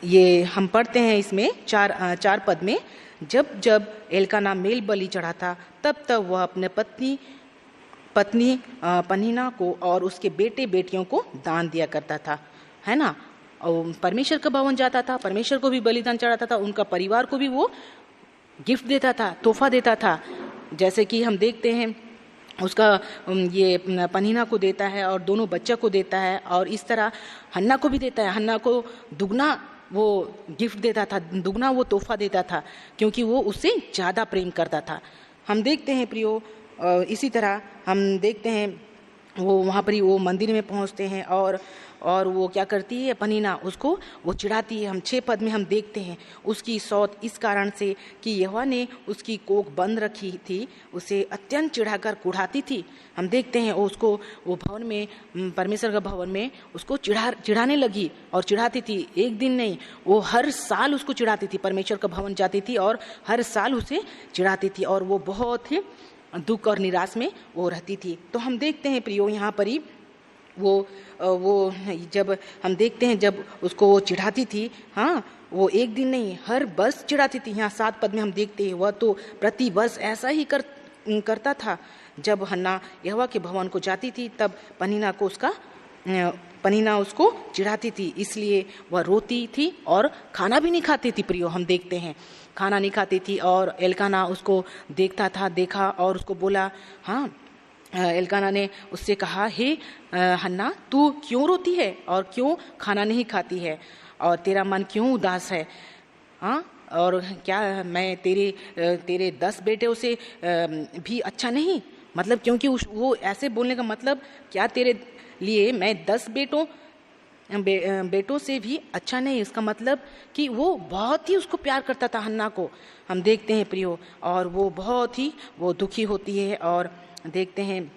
ये हम पढ़ते हैं इसमें 4 पद में, जब एल्काना मेल बलि चढ़ाता तब वह अपने पत्नी पनीना को और उसके बेटे बेटियों को दान दिया करता था, है ना। और परमेश्वर का भवन जाता था, परमेश्वर को भी बलिदान चढ़ाता था, उनका परिवार को भी वो गिफ्ट देता था, तोहफा देता था। जैसे कि हम देखते हैं उसका ये पनीना को देता है और दोनों बच्चा को देता है, और इस तरह हन्ना को भी देता है। हन्ना को दुगना वो गिफ्ट देता था, दुगना वो तोहफा देता था, क्योंकि वो उससे ज़्यादा प्रेम करता था। हम देखते हैं प्रियो, इसी तरह हम देखते हैं वो वहाँ पर ही वो मंदिर में पहुँचते हैं और वो क्या करती है, पनीना उसको वो चिढ़ाती है। हम 6 पद में हम देखते हैं उसकी सौत इस कारण से कि यहोवा ने उसकी कोख बंद रखी थी, उसे अत्यंत चिढ़ाकर कुढ़ाती थी। हम देखते हैं उसको वो भवन में, परमेश्वर का भवन में उसको चिढ़ाने लगी और चिढ़ाती थी। एक दिन नहीं, वो हर साल उसको चिढ़ाती थी। परमेश्वर का भवन जाती थी और हर साल उसे चिढ़ाती थी और वो बहुत ही दुख और निराश में वो रहती थी। तो हम देखते हैं प्रियो यहाँ पर ही वो जब हम देखते हैं जब उसको वो चिढ़ाती थी, हाँ, वो एक दिन नहीं हर वर्ष चिढ़ाती थी। यहाँ 7 पद में हम देखते हैं वह तो प्रति वर्ष ऐसा ही करता था। जब हन्ना यहोवा के भवन को जाती थी तब पनीना उसको चिढ़ाती थी, इसलिए वह रोती थी और खाना भी नहीं खाती थी। प्रियो हम देखते हैं खाना नहीं खाती थी और एल्काना उसको देखा और उसको बोला, हाँ, एल्काना ने उससे कहा, हे हन्ना, तू क्यों रोती है और क्यों खाना नहीं खाती है और तेरा मन क्यों उदास है? हाँ, और क्या मैं तेरे 10 बेटों से भी अच्छा नहीं? मतलब क्योंकि वो ऐसे बोलने का मतलब क्या तेरे लिए मैं 10 बेटों से भी अच्छा नहीं? इसका मतलब कि वो बहुत ही उसको प्यार करता था हन्ना को। हम देखते हैं प्रियो, और वो बहुत ही वो दुखी होती है और देखते हैं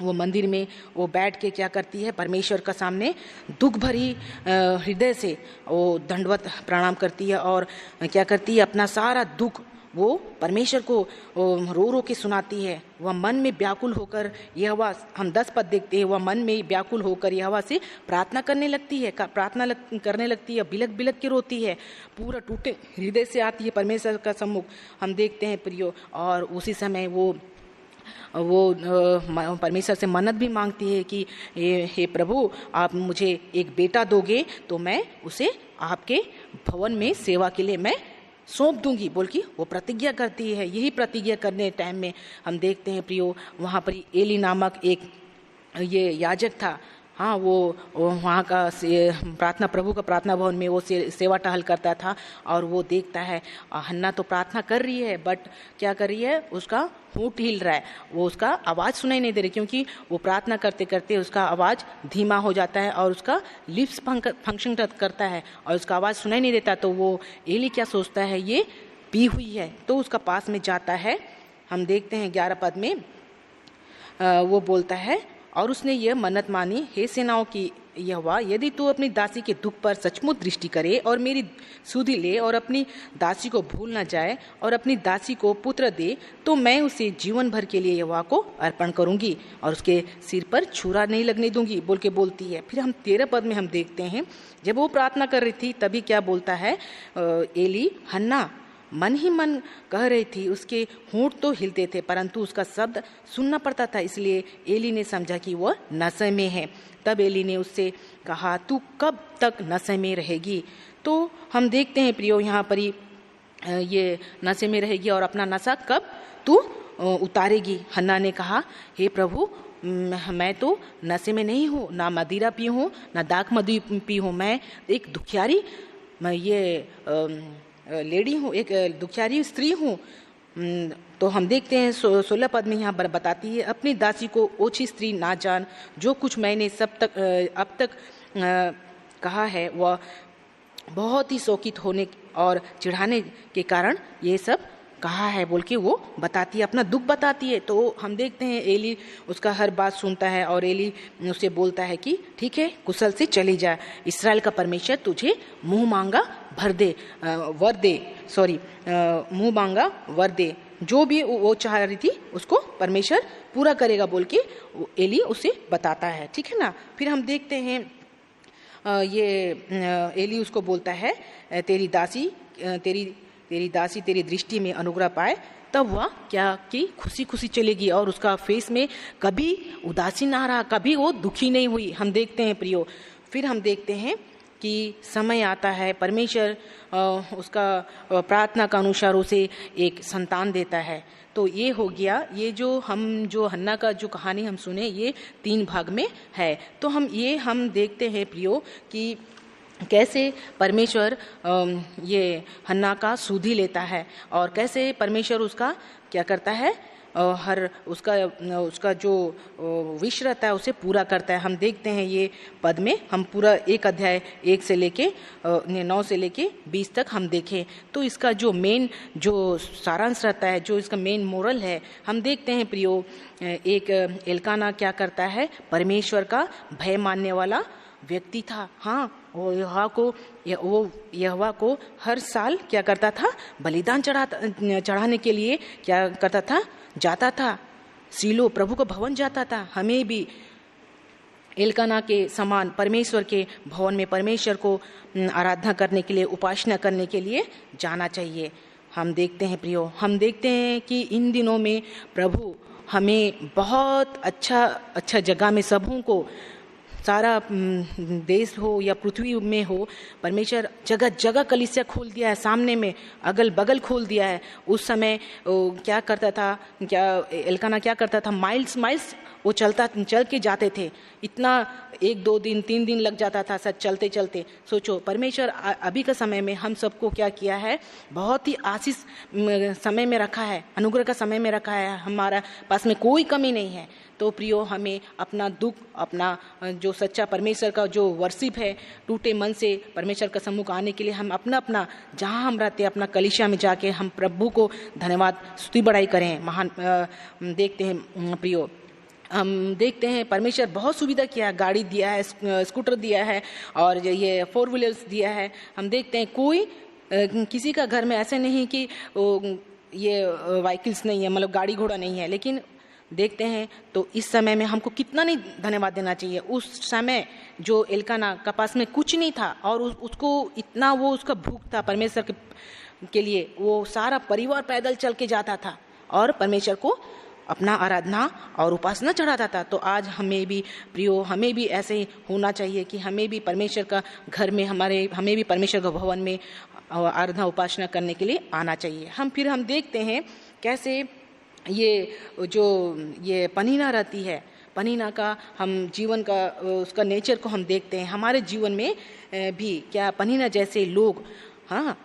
वो मंदिर में वो बैठ के क्या करती है, परमेश्वर का सामने दुख भरी हृदय से वो दंडवत प्रणाम करती है और क्या करती है, अपना सारा दुख वो परमेश्वर को रो के सुनाती है। वह मन में व्याकुल होकर यहोवा, हम 10 पद देखते हैं, वह मन में व्याकुल होकर यहोवा से प्रार्थना करने लगती है, बिलक बिलक के रोती है, पूरा टूटे हृदय से आती है परमेश्वर का सम्मुख। हम देखते हैं प्रियो, और उसी समय वो परमेश्वर से मन्नत भी मांगती है कि हे प्रभु, आप मुझे एक बेटा दोगे तो मैं उसे आपके भवन में सेवा के लिए मैं सौंप दूंगी, बोल की वो प्रतिज्ञा करती है। यही प्रतिज्ञा करने टाइम में हम देखते हैं प्रियो, वहाँ पर एली नामक एक ये याजक था, हाँ, वो वहाँ का प्रार्थना, प्रभु का प्रार्थना भवन में वो सेवा टहल करता था और वो देखता है हन्ना तो प्रार्थना कर रही है, बट क्या कर रही है, उसका होंठ हिल रहा है, वो उसका आवाज़ सुनाई नहीं दे रही, क्योंकि वो प्रार्थना करते करते उसका आवाज़ धीमा हो जाता है और उसका लिप्स फंक्शन करता है और उसका आवाज़ सुनाई नहीं देता। तो वो एली क्या सोचता है, ये पी हुई है, तो उसका पास में जाता है। हम देखते हैं 11 पद में वो बोलता है, और उसने यह मन्नत मानी, हे सेनाओं की यहोवा, यदि तू अपनी दासी के दुख पर सचमुच दृष्टि करे और मेरी सुधि ले और अपनी दासी को भूल न जाए और अपनी दासी को पुत्र दे, तो मैं उसे जीवन भर के लिए यहोवा को अर्पण करूंगी और उसके सिर पर छुरा नहीं लगने दूंगी, बोल के बोलती है। फिर हम 13 पद में हम देखते हैं, जब वो प्रार्थना कर रही थी तभी क्या बोलता है, एली हन्ना मन ही मन कह रही थी, उसके होंठ तो हिलते थे परंतु उसका शब्द सुनना पड़ता था, इसलिए एली ने समझा कि वह नशे में है। तब एली ने उससे कहा, तू कब तक नशे में रहेगी? तो हम देखते हैं प्रियो, यहाँ पर ही ये नशे में रहेगी और अपना नशा कब तू उतारेगी? हन्ना ने कहा, हे प्रभु, मैं तो नशे में नहीं हूँ, ना मदिरा पी हूँ ना दाख मधु पी हूँ, मैं एक दुखियारी लेडी हूँ, एक दुखियारी स्त्री हूँ। तो हम देखते हैं 16 पद में यहाँ पर बताती है, अपनी दासी को ओछी स्त्री ना जान, जो कुछ मैंने अब तक कहा है वह बहुत ही शौकित होने और चिढ़ाने के कारण ये सब कहा है, बोल के वो बताती है, अपना दुख बताती है। तो हम देखते हैं एली उसका हर बात मुँह मांगा वर दे, जो भी वो चाह रही थी उसको परमेश्वर पूरा करेगा, बोल के एली उसे बताता है, ठीक है ना। फिर हम देखते हैं एली उसको बोलता है, तेरी दासी तेरी दृष्टि में अनुग्रह पाए, तब वह क्या कि खुशी खुशी चलेगी और उसका फेस में कभी उदासी ना रहा, कभी वो दुखी नहीं हुई। हम देखते हैं प्रियो, फिर हम देखते हैं कि समय आता है, परमेश्वर उसका प्रार्थना का अनुसार उसे एक संतान देता है। तो ये हो गया, ये जो हन्ना का जो कहानी हम सुने ये 3 भाग में है। तो हम देखते हैं प्रियो कि कैसे परमेश्वर ये हन्ना का सुधि लेता है और कैसे परमेश्वर उसका क्या करता है, हर उसका जो विश रहता है उसे पूरा करता है। हम देखते हैं ये पद में, हम पूरा एक अध्याय 1 से लेके 9 से लेके 20 तक हम देखें तो इसका जो मेन जो सारांश रहता है, जो इसका मेन मोरल है, हम देखते हैं प्रियो, एक एल्काना क्या करता है, परमेश्वर का भय मानने वाला व्यक्ति था। हाँ, वो यहोवा को हर साल क्या करता था, बलिदान चढ़ाने के लिए क्या करता था, जाता था, सीलो प्रभु का भवन जाता था। हमें भी एल्काना के समान परमेश्वर के भवन में परमेश्वर को आराधना करने के लिए, उपासना करने के लिए जाना चाहिए। हम देखते हैं प्रियो, हम देखते हैं कि इन दिनों में प्रभु हमें बहुत अच्छा जगह में सबों को, सारा देश हो या पृथ्वी में हो, परमेश्वर जगह जगह कलीसिया खोल दिया है, सामने में अगल बगल खोल दिया है। उस समय क्या करता था, एल्काना क्या करता था, माइल्स वो चल के जाते थे, इतना 1 2 दिन 3 दिन लग जाता था सच चलते चलते। सोचो परमेश्वर अभी का समय में हम सबको क्या किया है, बहुत ही आशीष समय में रखा है, अनुग्रह का समय में रखा है, हमारा पास में कोई कमी नहीं है। तो प्रियो, हमें अपना दुख, अपना जो सच्चा परमेश्वर का जो वर्शिप है, टूटे मन से परमेश्वर का सम्मुख आने के लिए हम अपना जहाँ हम रहते हैं अपना कलीसिया में जाके हम प्रभु को धन्यवाद स्तुति बढ़ाई करें। महान देखते हैं प्रियो, हम देखते हैं परमेश्वर बहुत सुविधा किया है, गाड़ी दिया है, स्कूटर दिया है और ये 4 व्हीलर्स दिया है। हम देखते हैं कोई किसी का घर में ऐसे नहीं कि ये व्हीकल्स नहीं है, मतलब गाड़ी घोड़ा नहीं है, लेकिन देखते हैं तो इस समय में हमको कितना नहीं धन्यवाद देना चाहिए। उस समय जो एल्काना का पास में कुछ नहीं था और उसको इतना वो उसका भूख था परमेश्वर के लिए, वो सारा परिवार पैदल चल के जाता था और परमेश्वर को अपना आराधना और उपासना चढ़ाता था। तो आज हमें भी प्रियो, हमें भी ऐसे ही होना चाहिए कि हमें भी परमेश्वर का घर में हमें भी परमेश्वर का भवन में आराधना उपासना करने के लिए आना चाहिए। हम देखते हैं कैसे ये पनीना रहती है, पनीना का हम जीवन का उसका नेचर को हम देखते हैं। हमारे जीवन में भी क्या पनीना जैसे लोग, हाँ,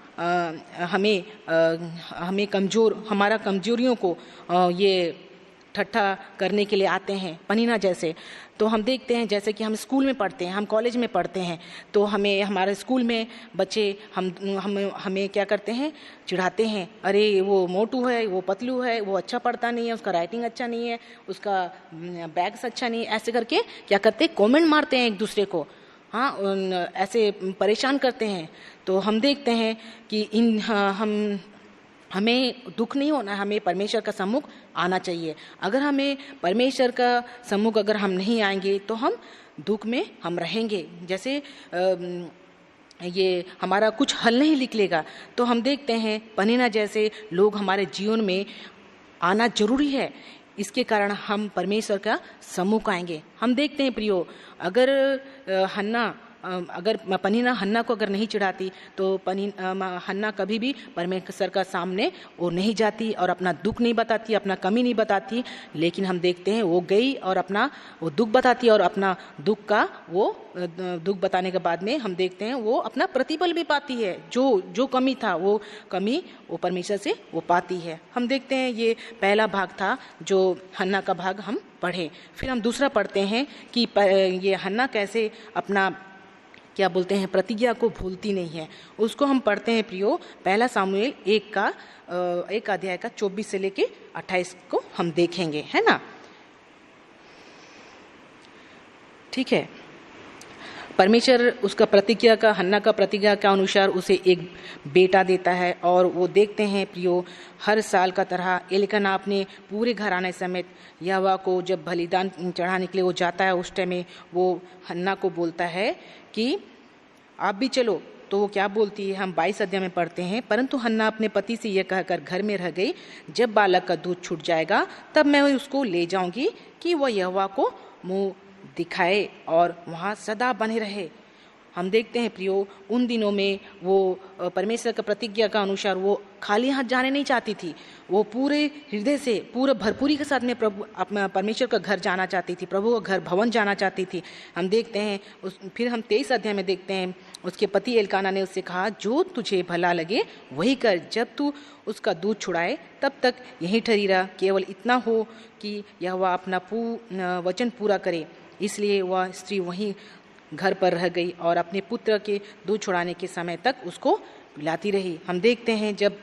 हमें हमारा कमजोरियों को ये ठट्ठा करने के लिए आते हैं, पनीना जैसे। तो हम देखते हैं जैसे कि हम स्कूल में पढ़ते हैं, हम कॉलेज में पढ़ते हैं, तो हमारे स्कूल में बच्चे हमें क्या करते हैं, चिढ़ाते हैं, अरे वो मोटू है, वो पतलू है, वो अच्छा पढ़ता नहीं है, उसका राइटिंग अच्छा नहीं है, उसका बैग्स अच्छा नहीं है, ऐसे करके क्या करते हैं, कमेंट मारते हैं एक दूसरे को, हाँ, ऐसे परेशान करते हैं। तो हम देखते हैं कि हमें दुख नहीं होना, हमें परमेश्वर का सम्मुख आना चाहिए। अगर हमें परमेश्वर का सम्मुख अगर हम नहीं आएंगे तो हम दुख में हम रहेंगे, जैसे ये हमारा कुछ हल नहीं निकलेगा। तो हम देखते हैं पनीना जैसे लोग हमारे जीवन में आना जरूरी है, इसके कारण हम परमेश्वर का सम्मुख आएंगे। हम देखते हैं प्रियो, अगर पनीना हन्ना को अगर नहीं चिढ़ाती तो हन्ना कभी भी परमेश्वर का सामने वो नहीं जाती और अपना दुख नहीं बताती, अपना कमी नहीं बताती। लेकिन हम देखते हैं वो गई और अपना वो दुख बताती और अपना दुख बताने के बाद में हम देखते हैं वो अपना प्रतिफल भी पाती है, जो कमी था वो कमी वो परमेश्वर से वो पाती है। हम देखते हैं ये पहला भाग था जो हन्ना का भाग हम पढ़े। फिर हम दूसरा पढ़ते हैं कि ये हन्ना कैसे अपना क्या बोलते हैं प्रतिज्ञा को भूलती नहीं है। उसको हम पढ़ते हैं प्रियो, पहला सामुएल 1 अध्याय का 24 से लेके 28 को हम देखेंगे, है ना। ठीक है, परमेश्वर उसका प्रतिज्ञा का, हन्ना का प्रतिज्ञा के अनुसार उसे एक बेटा देता है। और वो देखते हैं प्रियो, हर साल का तरह एल्काना अपने पूरे घराने समेत यहोवा को जब बलिदान चढ़ाने के लिए वो जाता है, उस टाइम में वो हन्ना को बोलता है कि आप भी चलो। तो वो क्या बोलती है, हम 22 अध्याय में पढ़ते हैं, परंतु हन्ना अपने पति से यह कहकर घर में रह गई, जब बालक का दूध छूट जाएगा तब मैं उसको ले जाऊंगी कि वह यहोवा को मुंह दिखाए और वहाँ सदा बने रहे। हम देखते हैं प्रियो, उन दिनों में वो परमेश्वर का प्रतिज्ञा का अनुसार वो खाली हाथ जाने नहीं चाहती थी। वो पूरे हृदय से, पूरे भरपूरी के साथ में प्रभु अपना परमेश्वर का घर जाना चाहती थी, प्रभु का घर भवन जाना चाहती थी। हम देखते हैं फिर हम 23 अध्याय में देखते हैं, उसके पति एलकाना ने उससे कहा, जो तुझे भला लगे वही कर, जब तू उसका दूध छुड़ाए तब तक यहीं ठहरी रह, केवल इतना हो कि यह वह अपना वचन पूरा करे। इसलिए वह स्त्री वहीं घर पर रह गई और अपने पुत्र के दूध छुड़ाने के समय तक उसको पिलाती रही। हम देखते हैं जब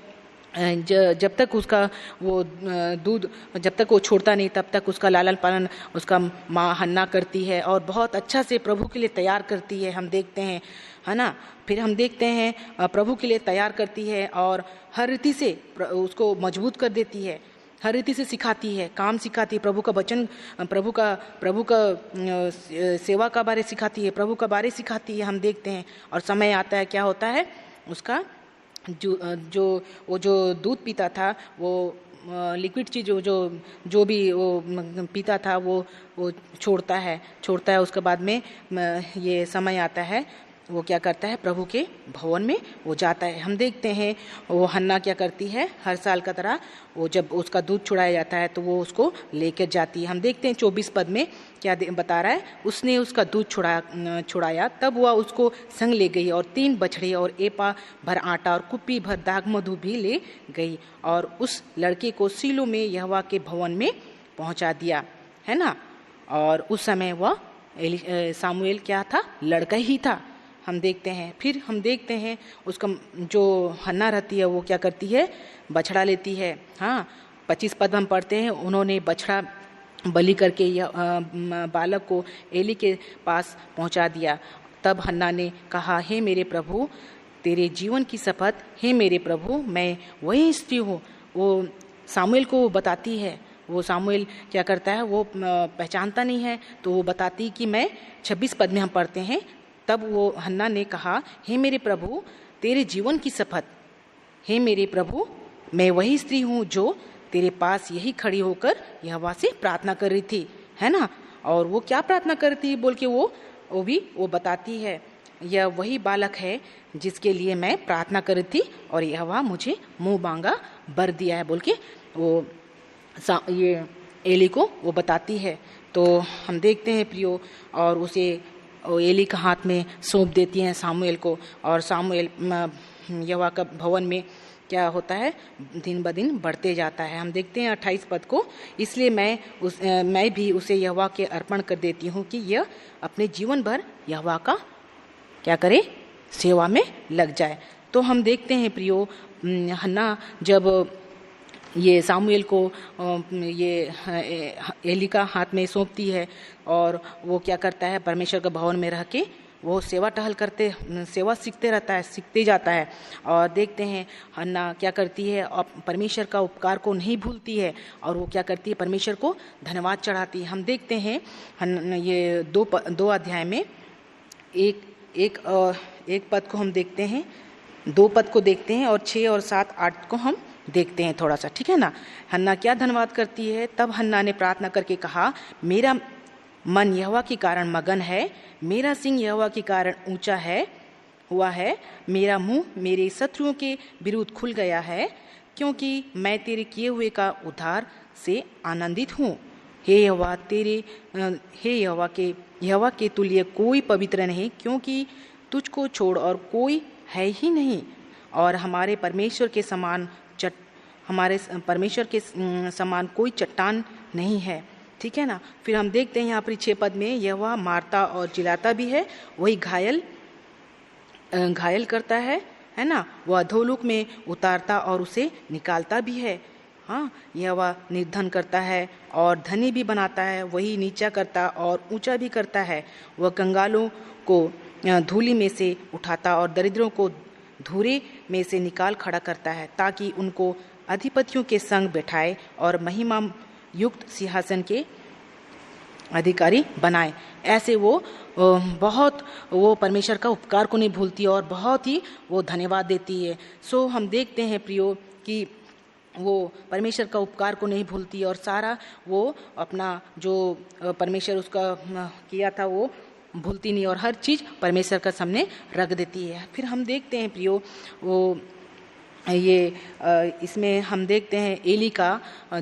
तक उसका वो दूध जब तक वो छोड़ता नहीं तब तक उसका लालन पालन उसका माँ हन्ना करती है और बहुत अच्छा से प्रभु के लिए तैयार करती है। हम देखते हैं, है ना। फिर हम देखते हैं प्रभु के लिए तैयार करती है और हर रीति से उसको मजबूत कर देती है, हर रीति से सिखाती है, काम सिखाती है, प्रभु का वचन, प्रभु का सेवा का बारे सिखाती है, प्रभु का बारे सिखाती है। हम देखते हैं और समय आता है, क्या होता है, उसका जो दूध पीता था, वो लिक्विड चीज जो भी वो पीता था वो छोड़ता है। उसके बाद में ये समय आता है, वो क्या करता है, प्रभु के भवन में वो जाता है। हम देखते हैं वो हन्ना क्या करती है, हर साल का तरह वो जब उसका दूध छुड़ाया जाता है तो वो उसको लेकर जाती है। हम देखते हैं 24 पद में क्या बता रहा है, उसने उसका दूध छुड़ाया तब वह उसको संग ले गई और 3 बछड़े और एपा भर आटा और कुप्पी भर दाग मधु भी ले गई और उस लड़के को सीलो में यहोवा के भवन में पहुंचा दिया, है ना। और उस समय वह सामुएल क्या था, लड़का ही था। हम देखते हैं, फिर हम देखते हैं उसका जो हन्ना रहती है वो क्या करती है, बछड़ा लेती है। हाँ, 25 पद हम पढ़ते हैं, उन्होंने बछड़ा बलि करके बालक को एली के पास पहुंचा दिया। तब हन्ना ने कहा, हे मेरे प्रभु, तेरे जीवन की शपथ, हे मेरे प्रभु, मैं वही स्त्री हूँ। वो सामुएल को बताती है, वो सामुएल क्या करता है, वो पहचानता नहीं है तो वो बताती कि मैं 26 पद में हम पढ़ते हैं, तब वो हन्ना ने कहा, हे मेरे प्रभु, तेरे जीवन की शपथ, हे मेरे प्रभु, मैं वही स्त्री हूँ जो तेरे पास यही खड़ी होकर यहोवा से प्रार्थना कर रही थी, है ना। और वो क्या प्रार्थना करती बोल के वो बताती है, यह वही बालक है जिसके लिए मैं प्रार्थना कर रही थी और यहोवा मुझे मुंह मांगा बर दिया है बोल के वो ये एली को वो बताती है। तो हम देखते हैं प्रियो, और उसे एली का हाथ में सौंप देती हैं सामुएल को, और सामुएल यहोवा का भवन में क्या होता है, दिन ब दिन बढ़ते जाता है। हम देखते हैं 28 पद को, इसलिए मैं भी उसे यहोवा के अर्पण कर देती हूँ कि यह अपने जीवन भर यहोवा का क्या करे, सेवा में लग जाए। तो हम देखते हैं प्रियो, हन्ना जब ये सामुएल को ये एली का हाथ में सौंपती है और वो क्या करता है, परमेश्वर के भवन में रह के वो सेवा सीखते जाता है। और देखते हैं हन्ना क्या करती है, परमेश्वर का उपकार को नहीं भूलती है और वो क्या करती है, परमेश्वर को धन्यवाद चढ़ाती है। हम देखते हैं ये 2 अध्याय में एक पद को हम देखते हैं, 2 पद को देखते हैं और 6 और 7 8 को हम देखते हैं थोड़ा सा, ठीक है ना। हन्ना क्या धन्यवाद करती है, तब हन्ना ने प्रार्थना करके कहा, मेरा मन यहोवा के कारण मगन है, मेरा सिंह यहोवा के कारण ऊंचा हुआ है, मेरा मुंह मेरे शत्रुओं के विरुद्ध खुल गया है, क्योंकि मैं तेरे किए हुए का उद्धार से आनंदित हूँ। हे यहोवा के तुल्य कोई पवित्र नहीं, क्योंकि तुझको छोड़ और कोई है ही नहीं, और हमारे परमेश्वर के समान कोई चट्टान नहीं है, ठीक है ना। फिर हम देखते हैं यहाँ पर 6 पद में, यहोवा मारता और जिलाता भी है, वही घायल करता है ना। वह अधोलोक में उतारता और उसे निकालता भी है। हाँ, यहोवा निर्धन करता है और धनी भी बनाता है, वही नीचा करता और ऊंचा भी करता है। वह कंगालों को धूलि में से उठाता और दरिद्रों को धूरे में से निकाल खड़ा करता है, ताकि उनको अधिपतियों के संग बैठाए और महिमा युक्त सिंहासन के अधिकारी बनाए। ऐसे वो परमेश्वर का उपकार को नहीं भूलती और बहुत ही वो धन्यवाद देती है। सो हम देखते हैं प्रियो कि वो परमेश्वर का उपकार को नहीं भूलती और सारा वो अपना जो परमेश्वर उसका किया था वो भूलती नहीं और हर चीज़ परमेश्वर का सामने रख देती है। फिर हम देखते हैं प्रियो वो इसमें हम देखते हैं एली का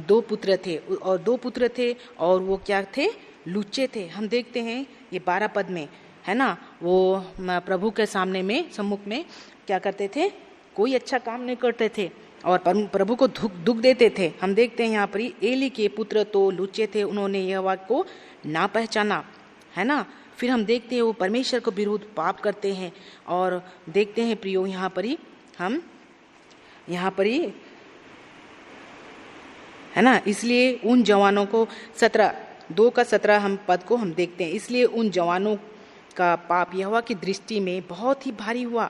2 पुत्र थे और 2 पुत्र थे और वो क्या थे, लुच्चे थे। हम देखते हैं ये 12 पद में है ना, वो प्रभु के सामने में सम्मुख में क्या करते थे, कोई अच्छा काम नहीं करते थे और प्रभु को दुख देते थे। हम देखते हैं यहाँ पर एली के पुत्र तो लुच्चे थे, उन्होंने यहोवा को ना पहचाना है ना। फिर हम देखते हैं वो परमेश्वर को विरुद्ध पाप करते हैं और देखते हैं प्रियो यहाँ पर ही है ना। इसलिए उन जवानों को 2:17 हम पद को हम देखते हैं। इसलिए उन जवानों का पाप यहोवा की दृष्टि में बहुत ही भारी हुआ,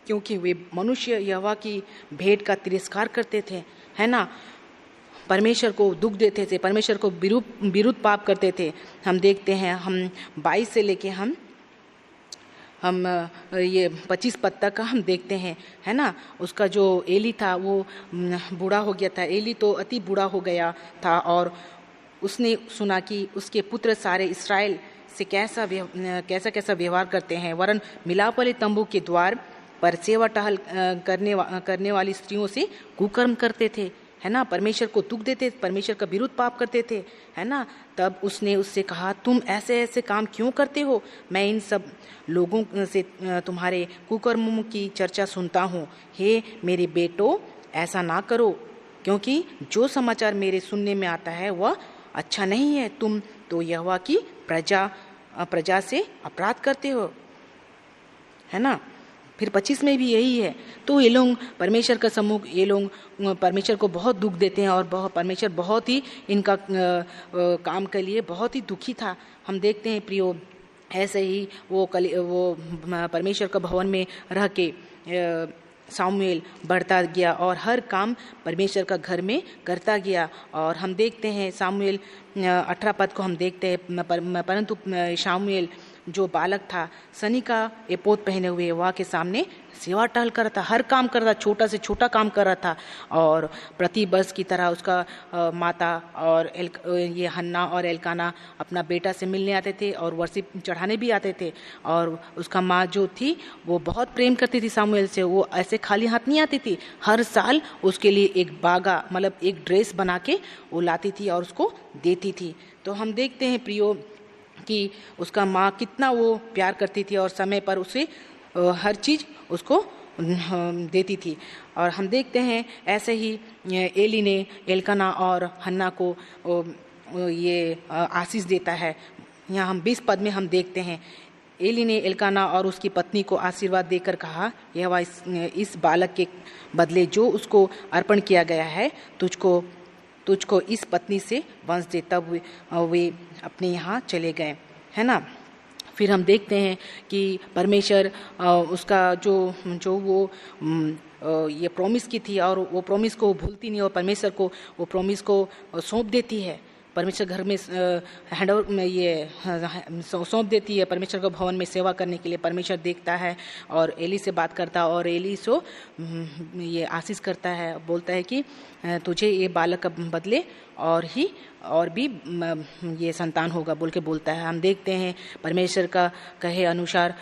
क्योंकि वे मनुष्य यहोवा की भेंट का तिरस्कार करते थे है ना, परमेश्वर को दुख देते थे, परमेश्वर को विरुद्ध पाप करते थे। हम देखते हैं हम 22 से लेके हम ये 25 पद तक का हम देखते हैं है ना। उसका जो एली था वो बूढ़ा हो गया था, एली तो अति बूढ़ा हो गया था और उसने सुना कि उसके पुत्र सारे इस्राएल से कैसा व्यवहार करते हैं, वरन मिलाप वाले तंबू के द्वार पर सेवा टहल करने वाली स्त्रियों से कुकर्म करते थे है ना, परमेश्वर को दुख देते, परमेश्वर का विरुद्ध पाप करते थे है ना। तब उसने उससे कहा, तुम ऐसे ऐसे काम क्यों करते हो? मैं इन सब लोगों से तुम्हारे कुकर्मों की चर्चा सुनता हूँ। हे मेरे बेटो, ऐसा ना करो, क्योंकि जो समाचार मेरे सुनने में आता है वह अच्छा नहीं है। तुम तो यहोवा की प्रजा से अपराध करते हो है ना। फिर 25 में भी यही है। तो ये लोग परमेश्वर का सम्मुख, ये लोग परमेश्वर को बहुत दुख देते हैं और परमेश्वर बहुत ही इनका काम के लिए बहुत ही दुखी था। हम देखते हैं प्रियो, ऐसे ही वो परमेश्वर का भवन में रह के सामुएल बढ़ता गया और हर काम परमेश्वर का घर में करता गया। और हम देखते हैं सामुएल 18 पद को हम देखते हैं, परंतु सामुएल जो बालक था सनी का एपोद पहने हुए वहाँ के सामने सेवा टहल कर रहा था, हर काम कर रहा था, छोटा से छोटा काम कर रहा था। और प्रति वर्ष की तरह उसका माता और ये हन्ना और एल्काना अपना बेटा से मिलने आते थे और वर्षिप चढ़ाने भी आते थे। और उसका माँ जो थी वो बहुत प्रेम करती थी सामुएल से, वो ऐसे खाली हाथ नहीं आती थी, हर साल उसके लिए एक बागा मतलब एक ड्रेस बना के वो लाती थी और उसको देती थी। तो हम देखते हैं प्रियो कि उसका माँ कितना वो प्यार करती थी और समय पर उसे हर चीज़ उसको देती थी। और हम देखते हैं ऐसे ही एली ने एल्काना और हन्ना को ये आशीष देता है। यहाँ हम 20 पद में हम देखते हैं, एली ने एल्काना और उसकी पत्नी को आशीर्वाद देकर कहा, यहोवा इस बालक के बदले जो उसको अर्पण किया गया है तुझको इस पत्नी से वंश दे। तब वे अपने यहाँ चले गए है ना। फिर हम देखते हैं कि परमेश्वर उसका जो वो ये प्रॉमिस की थी और वो प्रॉमिस को भूलती नहीं और परमेश्वर को वो प्रॉमिस को सौंप देती है। परमेश्वर घर में हैंडओवर में ये सौंप देती है, परमेश्वर को भवन में सेवा करने के लिए परमेश्वर देखता है और एली से बात करता है और एली सो ये आशीष करता है, बोलता है कि तुझे ये बालक का बदले और भी ये संतान होगा बोल के बोलता है। हम देखते हैं परमेश्वर का कहे अनुसार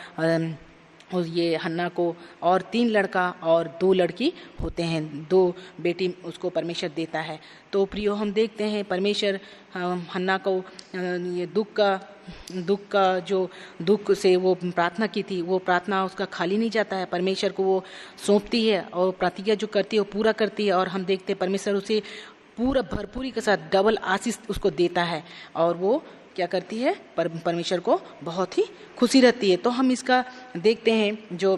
ये हन्ना को और 3 लड़का और 2 लड़की होते हैं, 2 बेटी उसको परमेश्वर देता है। तो प्रियो हम देखते हैं परमेश्वर हन्ना को ये दुख से वो प्रार्थना की थी, वो प्रार्थना उसका खाली नहीं जाता है, परमेश्वर को वो सौंपती है और प्रतिज्ञा जो करती है वो पूरा करती है। और हम देखते हैं परमेश्वर उसे पूरा भरपूरी के साथ डबल आशीष उसको देता है और वो क्या करती है, परमेश्वर को बहुत ही खुशी रहती है। तो हम इसका देखते हैं जो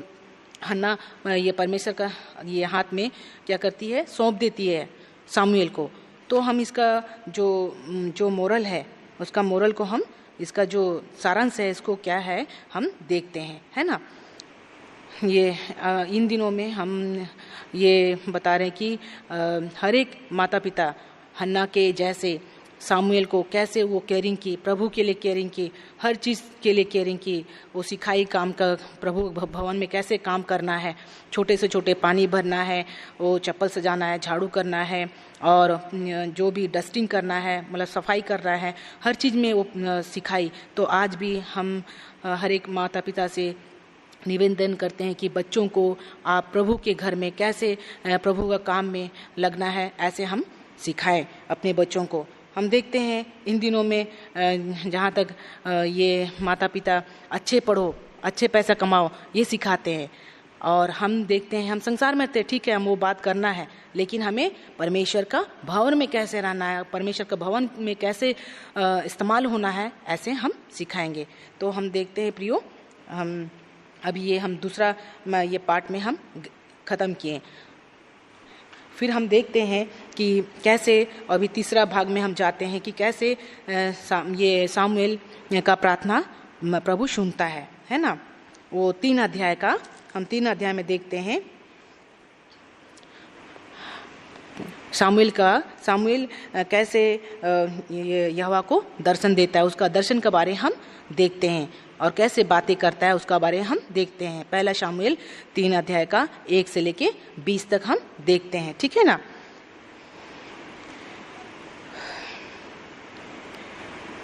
हन्ना ये परमेश्वर का ये हाथ में क्या करती है, सौंप देती है सामुएल को। तो हम इसका जो मोरल है उसका मोरल को हम इसका जो सारांश है इसको क्या है हम देखते हैं है ना। ये इन दिनों में हम ये बता रहे हैं कि हर एक माता पिता हन्ना के जैसे सामुएल को कैसे वो केयरिंग की, प्रभु के लिए केयरिंग की, हर चीज़ के लिए केयरिंग की, वो सिखाई काम का प्रभु भवन में कैसे काम करना है, छोटे से छोटे पानी भरना है, वो चप्पल सजाना है, झाड़ू करना है, और जो भी डस्टिंग करना है, मतलब सफाई करना है, हर चीज़ में वो सिखाई। तो आज भी हम हर एक माता पिता से निवेदन करते हैं कि बच्चों को आप प्रभु के घर में कैसे प्रभु का काम में लगना है, ऐसे हम सिखाएं अपने बच्चों को। हम देखते हैं इन दिनों में जहाँ तक ये माता पिता अच्छे पढ़ो, अच्छे पैसा कमाओ, ये सिखाते हैं। और हम देखते हैं, हम संसार में थे, ठीक है, हम वो बात करना है, लेकिन हमें परमेश्वर का भवन में कैसे रहना है, परमेश्वर का भवन में कैसे इस्तेमाल होना है, ऐसे हम सिखाएंगे। तो हम देखते हैं प्रियो, हम अभी ये हम दूसरा ये पार्ट में हम ख़त्म किए। फिर हम देखते हैं कि कैसे, अभी तीसरा भाग में हम जाते हैं कि कैसे ये सामुएल का प्रार्थना प्रभु सुनता है ना। वो 3 अध्याय का हम 3 अध्याय में देखते हैं सामुएल कैसे यहोवा को दर्शन देता है, उसका दर्शन के बारे हम देखते हैं, और कैसे बातें करता है उसका बारे हम देखते हैं। पहला सामुएल 3 अध्याय का 1 से लेके 20 तक हम देखते हैं, ठीक है ना।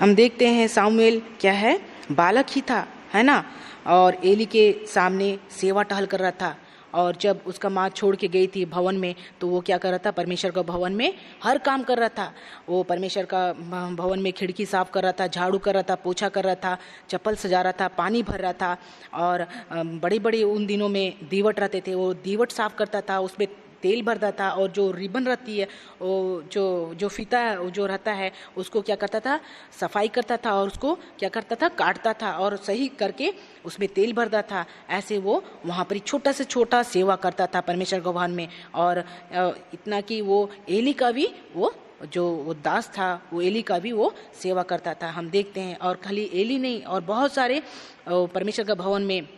हम देखते हैं सामुएल क्या है, बालक ही था, है ना, और एली के सामने सेवा टहल कर रहा था। और जब उसका माँ छोड़ के गई थी भवन में, तो वो क्या कर रहा था, परमेश्वर का भवन में हर काम कर रहा था। वो परमेश्वर का भवन में खिड़की साफ कर रहा था, झाड़ू कर रहा था, पोछा कर रहा था, चप्पल सजा रहा था, पानी भर रहा था, और बड़े बड़े उन दिनों में दीवट रहते थे, वो दीवट साफ करता था, उसमें तेल भरता था, और जो रिबन रहती है, वो जो फीता जो रहता है, उसको क्या करता था, सफाई करता था, और उसको क्या करता था, काटता था, और सही करके उसमें तेल भरता था। ऐसे वो वहाँ पर छोटा से छोटा सेवा करता था परमेश्वर के भवन में। और इतना कि वो एली का भी वो दास था, वो एली का भी वो सेवा करता था, हम देखते हैं। और खाली एली नहीं, और बहुत सारे परमेश्वर के भवन में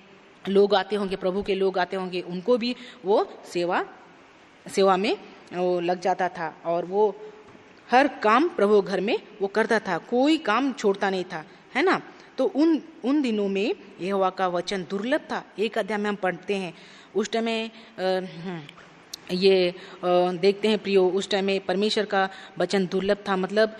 लोग आते होंगे, प्रभु के लोग आते होंगे, उनको भी वो सेवा में वो लग जाता था, और वो हर काम प्रभु घर में वो करता था, कोई काम छोड़ता नहीं था, है ना। तो उन दिनों में यहोवा का वचन दुर्लभ था। 1 अध्याय में हम पढ़ते हैं, उस टाइम में ये देखते हैं प्रियो, उस टाइम में परमेश्वर का वचन दुर्लभ था, मतलब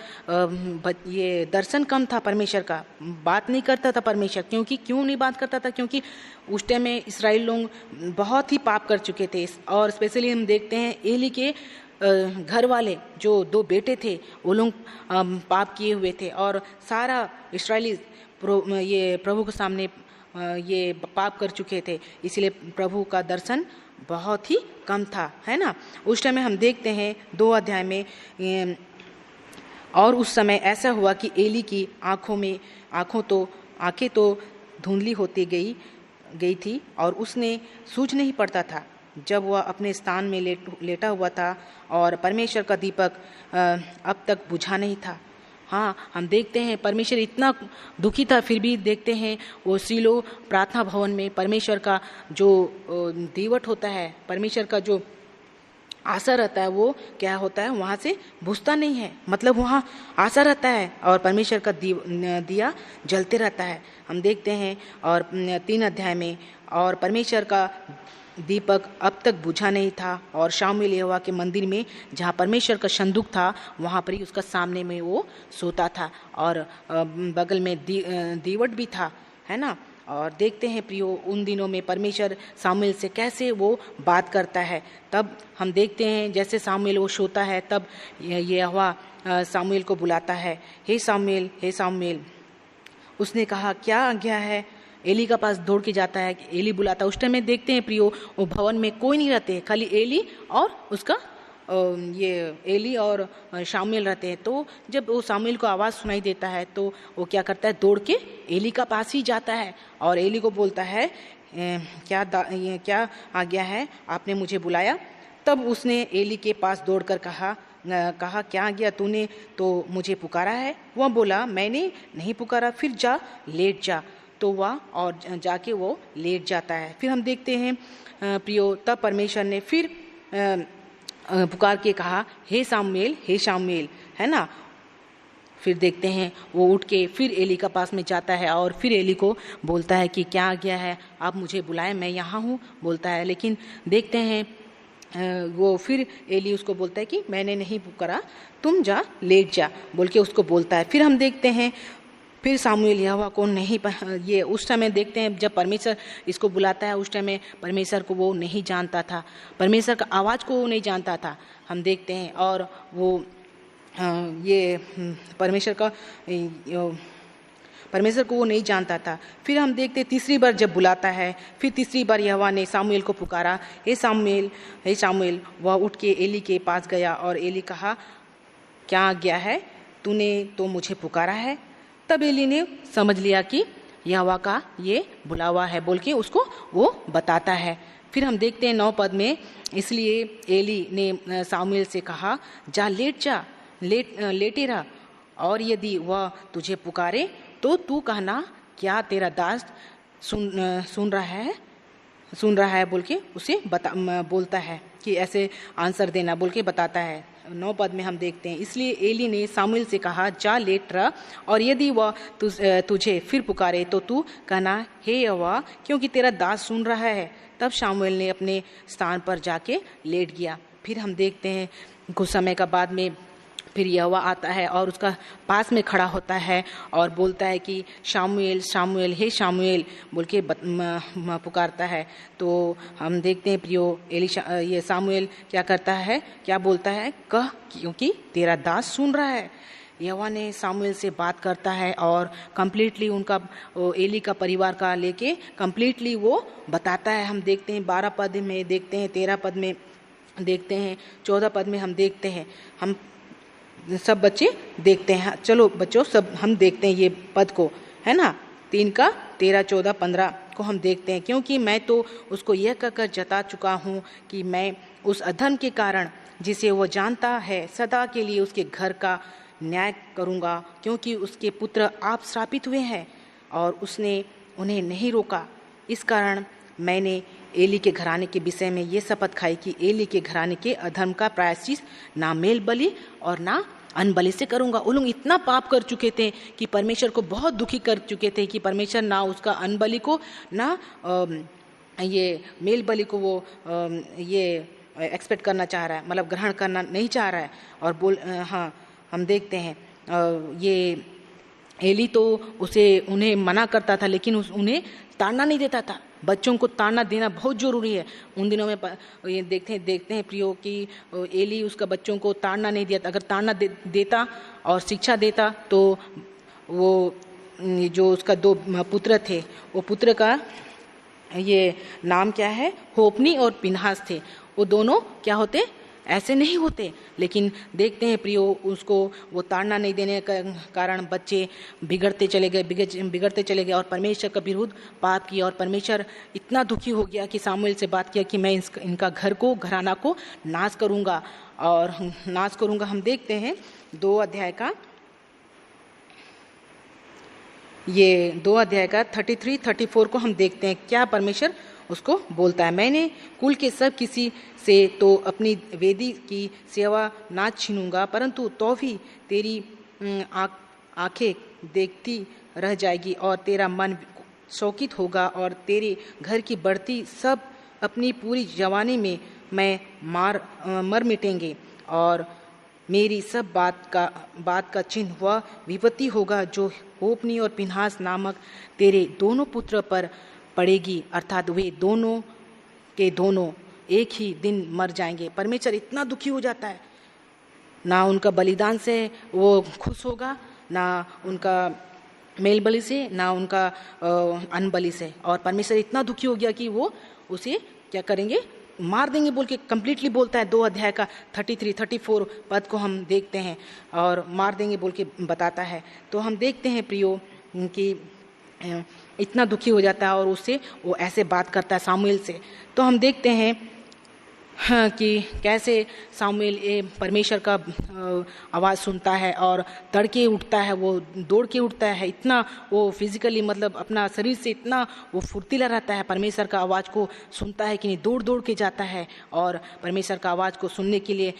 ये दर्शन कम था, परमेश्वर का बात नहीं करता था परमेश्वर। क्यों नहीं बात करता था? क्योंकि उस टाइम में इस्राएल लोग बहुत ही पाप कर चुके थे। और स्पेशली हम देखते हैं एली के घर वाले जो 2 बेटे थे, वो लोग पाप किए हुए थे, और सारा इस्राएली ये प्रभु के सामने ये पाप कर चुके थे, इसलिए प्रभु का दर्शन बहुत ही कम था, है ना। उस टाइम में हम देखते हैं 2 अध्याय में, और उस समय ऐसा हुआ कि एली की आंखें तो धुंधली होती गई थी, और उसने सूझ नहीं पड़ता था जब वह अपने स्थान में लेटा हुआ था, और परमेश्वर का दीपक अब तक बुझा नहीं था। हाँ, हम देखते हैं परमेश्वर इतना दुखी था, फिर भी देखते हैं वो सीलो प्रार्थना भवन में परमेश्वर का जो दीवट होता है, परमेश्वर का जो आशा रहता है, वो क्या होता है, वहाँ से बुझता नहीं है, मतलब वहाँ आशा रहता है, और परमेश्वर का दिया जलते रहता है, हम देखते हैं। और 3 अध्याय में, और परमेश्वर का दीपक अब तक बुझा नहीं था, और शामुएल यहोवा के मंदिर में जहाँ परमेश्वर का संदूक था, वहाँ पर ही उसका सामने में वो सोता था, और बगल में दीवट भी था, है ना। और देखते हैं प्रियो, उन दिनों में परमेश्वर सामुएल से कैसे वो बात करता है। तब हम देखते हैं जैसे सामुएल वो सोता है, तब यहोवा सामुएल को बुलाता है, हे सामुएल, हे सामुएल। उसने कहा, क्या आज्ञा है? एली का पास दौड़ के जाता है, एली बुलाता है। उस टाइम में देखते हैं प्रियो, वो भवन में कोई नहीं रहते, खाली एली और उसका एली और शामुएल रहते हैं। तो जब वो सामुएल को आवाज़ सुनाई देता है, तो वो क्या करता है, दौड़ के एली का पास ही जाता है, और एली को बोलता है, क्या आज्ञा है, आपने मुझे बुलाया? तब उसने एली के पास दौड़कर कहा, क्या आज्ञा, तूने तो मुझे पुकारा है? वह बोला, मैंने नहीं पुकारा, फिर जा, लेट जा। तो वह और जाके वो लेट जाता है। फिर हम देखते हैं प्रियो, तब परमेश्वर ने फिर पुकार के कहा, हे सामुएल, हे सामुएल, है ना। फिर देखते हैं वो उठ के फिर एली का पास में जाता है और फिर एली को बोलता है कि क्या आ गया है, आप मुझे बुलाएं, मैं यहाँ हूँ बोलता है। लेकिन देखते हैं वो फिर एली उसको बोलता है कि मैंने नहीं पुकारा, तुम जा लेट जा बोल के उसको बोलता है। फिर हम देखते हैं फिर सामुएल यहोवा को नहीं ये उस समय देखते हैं जब परमेश्वर इसको बुलाता है, उस टाइम में परमेश्वर को वो नहीं जानता था, परमेश्वर का आवाज़ को वो नहीं जानता था। हम देखते हैं और वो ये परमेश्वर को वो नहीं जानता था। फिर हम देखते तीसरी बार जब बुलाता है, फिर तीसरी बार यहोवा ने सामुएल को पुकारा, हे सामुएल, हे सामुएल। वह उठ के एली के पास गया और एली कहा, क्या आज्ञा है, तूने तो मुझे पुकारा है। तब एली ने समझ लिया कि यहोवा का ये बुलावा है बोल के उसको वो बताता है। फिर हम देखते हैं 9 पद में, इसलिए एली ने सामुएल से कहा, जा लेटे रह, और यदि वह तुझे पुकारे तो तू कहना, क्या तेरा दास सुन रहा है बोल के उसे बोलता है कि ऐसे आंसर देना बोल के बताता है। 9 पद में हम देखते हैं, इसलिए एली ने सामुएल से कहा, जा लेट रह, और यदि वह तुझे फिर पुकारे तो तू कहना, हे यहोवा, क्योंकि तेरा दास सुन रहा है। तब सामुएल ने अपने स्थान पर जाके लेट गया। फिर हम देखते हैं कुछ समय का बाद में फिर यहोवा आता है और उसका पास में खड़ा होता है और बोलता है कि शामुएल शामुएल, हे शामुएल बोल के पुकारता है। तो हम देखते हैं प्रियो ये सामुएल क्या करता है, क्या बोलता है, कह, क्योंकि तेरा दास सुन रहा है। यहोवा ने सामुएल से बात करता है और कंप्लीटली उनका एली का परिवार का लेके कंप्लीटली वो बताता है। हम देखते हैं 12 पद में देखते हैं, 13 पद में देखते हैं, 14 पद में हम देखते हैं। हम सब बच्चे देखते हैं, चलो बच्चों सब हम देखते हैं ये पद को, है ना, 3 का 13, 14, 15 को हम देखते हैं। क्योंकि मैं तो उसको यह कहकर जता चुका हूँ कि मैं उस अधर्म के कारण जिसे वो जानता है सदा के लिए उसके घर का न्याय करूँगा, क्योंकि उसके पुत्र आप श्रापित हुए हैं और उसने उन्हें नहीं रोका। इस कारण मैंने एली के घराने के विषय में ये शपथ खाई कि एली के घराने के अधर्म का प्रायश्चित ना मेल बलि और ना अन्न बलि से करूँगा। वो लोग इतना पाप कर चुके थे कि परमेश्वर को बहुत दुखी कर चुके थे कि परमेश्वर ना उसका अन्न बलि को ना ये मेल बलि को वो ये एक्सपेक्ट करना चाह रहा है, मतलब ग्रहण करना नहीं चाह रहा है। और हाँ हम देखते हैं ये एली तो उन्हें मना करता था, लेकिन उन्हें ताड़ना नहीं देता था। बच्चों को ताड़ना देना बहुत ज़रूरी है। उन दिनों में ये देखते हैं प्रियो कि एली उसका बच्चों को ताड़ना नहीं दिया। अगर ताड़ना देता और शिक्षा देता तो वो जो उसका 2 पुत्र थे, वो पुत्र का ये नाम क्या है, होप्नी और पिनहास थे। वो दोनों क्या होते, ऐसे नहीं होते। लेकिन देखते हैं प्रियो उसको वो ताड़ना नहीं देने के कारण बच्चे बिगड़ते चले गए और परमेश्वर के विरुद्ध पाप किया। और परमेश्वर इतना दुखी हो गया कि सामुएल से बात किया कि मैं इनका घराना को नाश करूँगा और नाश करूँगा। हम देखते हैं 2 अध्याय का 33, 34 को हम देखते हैं क्या परमेश्वर उसको बोलता है। मैंने कुल के सब किसी से तो अपनी वेदी की सेवा ना छीनूंगा, परंतु तो भी तेरी आंखें देखती रह जाएगी और तेरा मन शौकित होगा और तेरे घर की बढ़ती सब अपनी पूरी जवानी में मैं मर मिटेंगे। और मेरी सब बात का चिन्ह वह विपत्ति होगा जो होप्नी और पिनहास नामक तेरे दोनों पुत्र पर पड़ेगी, अर्थात वे दोनों के दोनों एक ही दिन मर जाएंगे। परमेश्वर इतना दुखी हो जाता है, ना उनका बलिदान से वो खुश होगा, ना उनका मेल बलि से, ना उनका अन्न बलि से। और परमेश्वर इतना दुखी हो गया कि वो उसे क्या करेंगे, मार देंगे बोल के कंप्लीटली बोलता है। 2 अध्याय का 33, 34 पद को हम देखते हैं और मार देंगे बोल के बताता है। तो हम देखते हैं प्रियो कि इतना दुखी हो जाता है और उससे वो ऐसे बात करता है सामुएल से। तो हम देखते हैं हाँ कि कैसे सामुएल परमेश्वर का आवाज़ सुनता है और तड़के उठता है, वो दौड़ के उठता है। इतना वो फिजिकली मतलब अपना शरीर से इतना वो फुर्तीला रहता है, परमेश्वर का आवाज़ को सुनता है कि नहीं, दौड़ के जाता है और परमेश्वर का आवाज़ को सुनने के लिए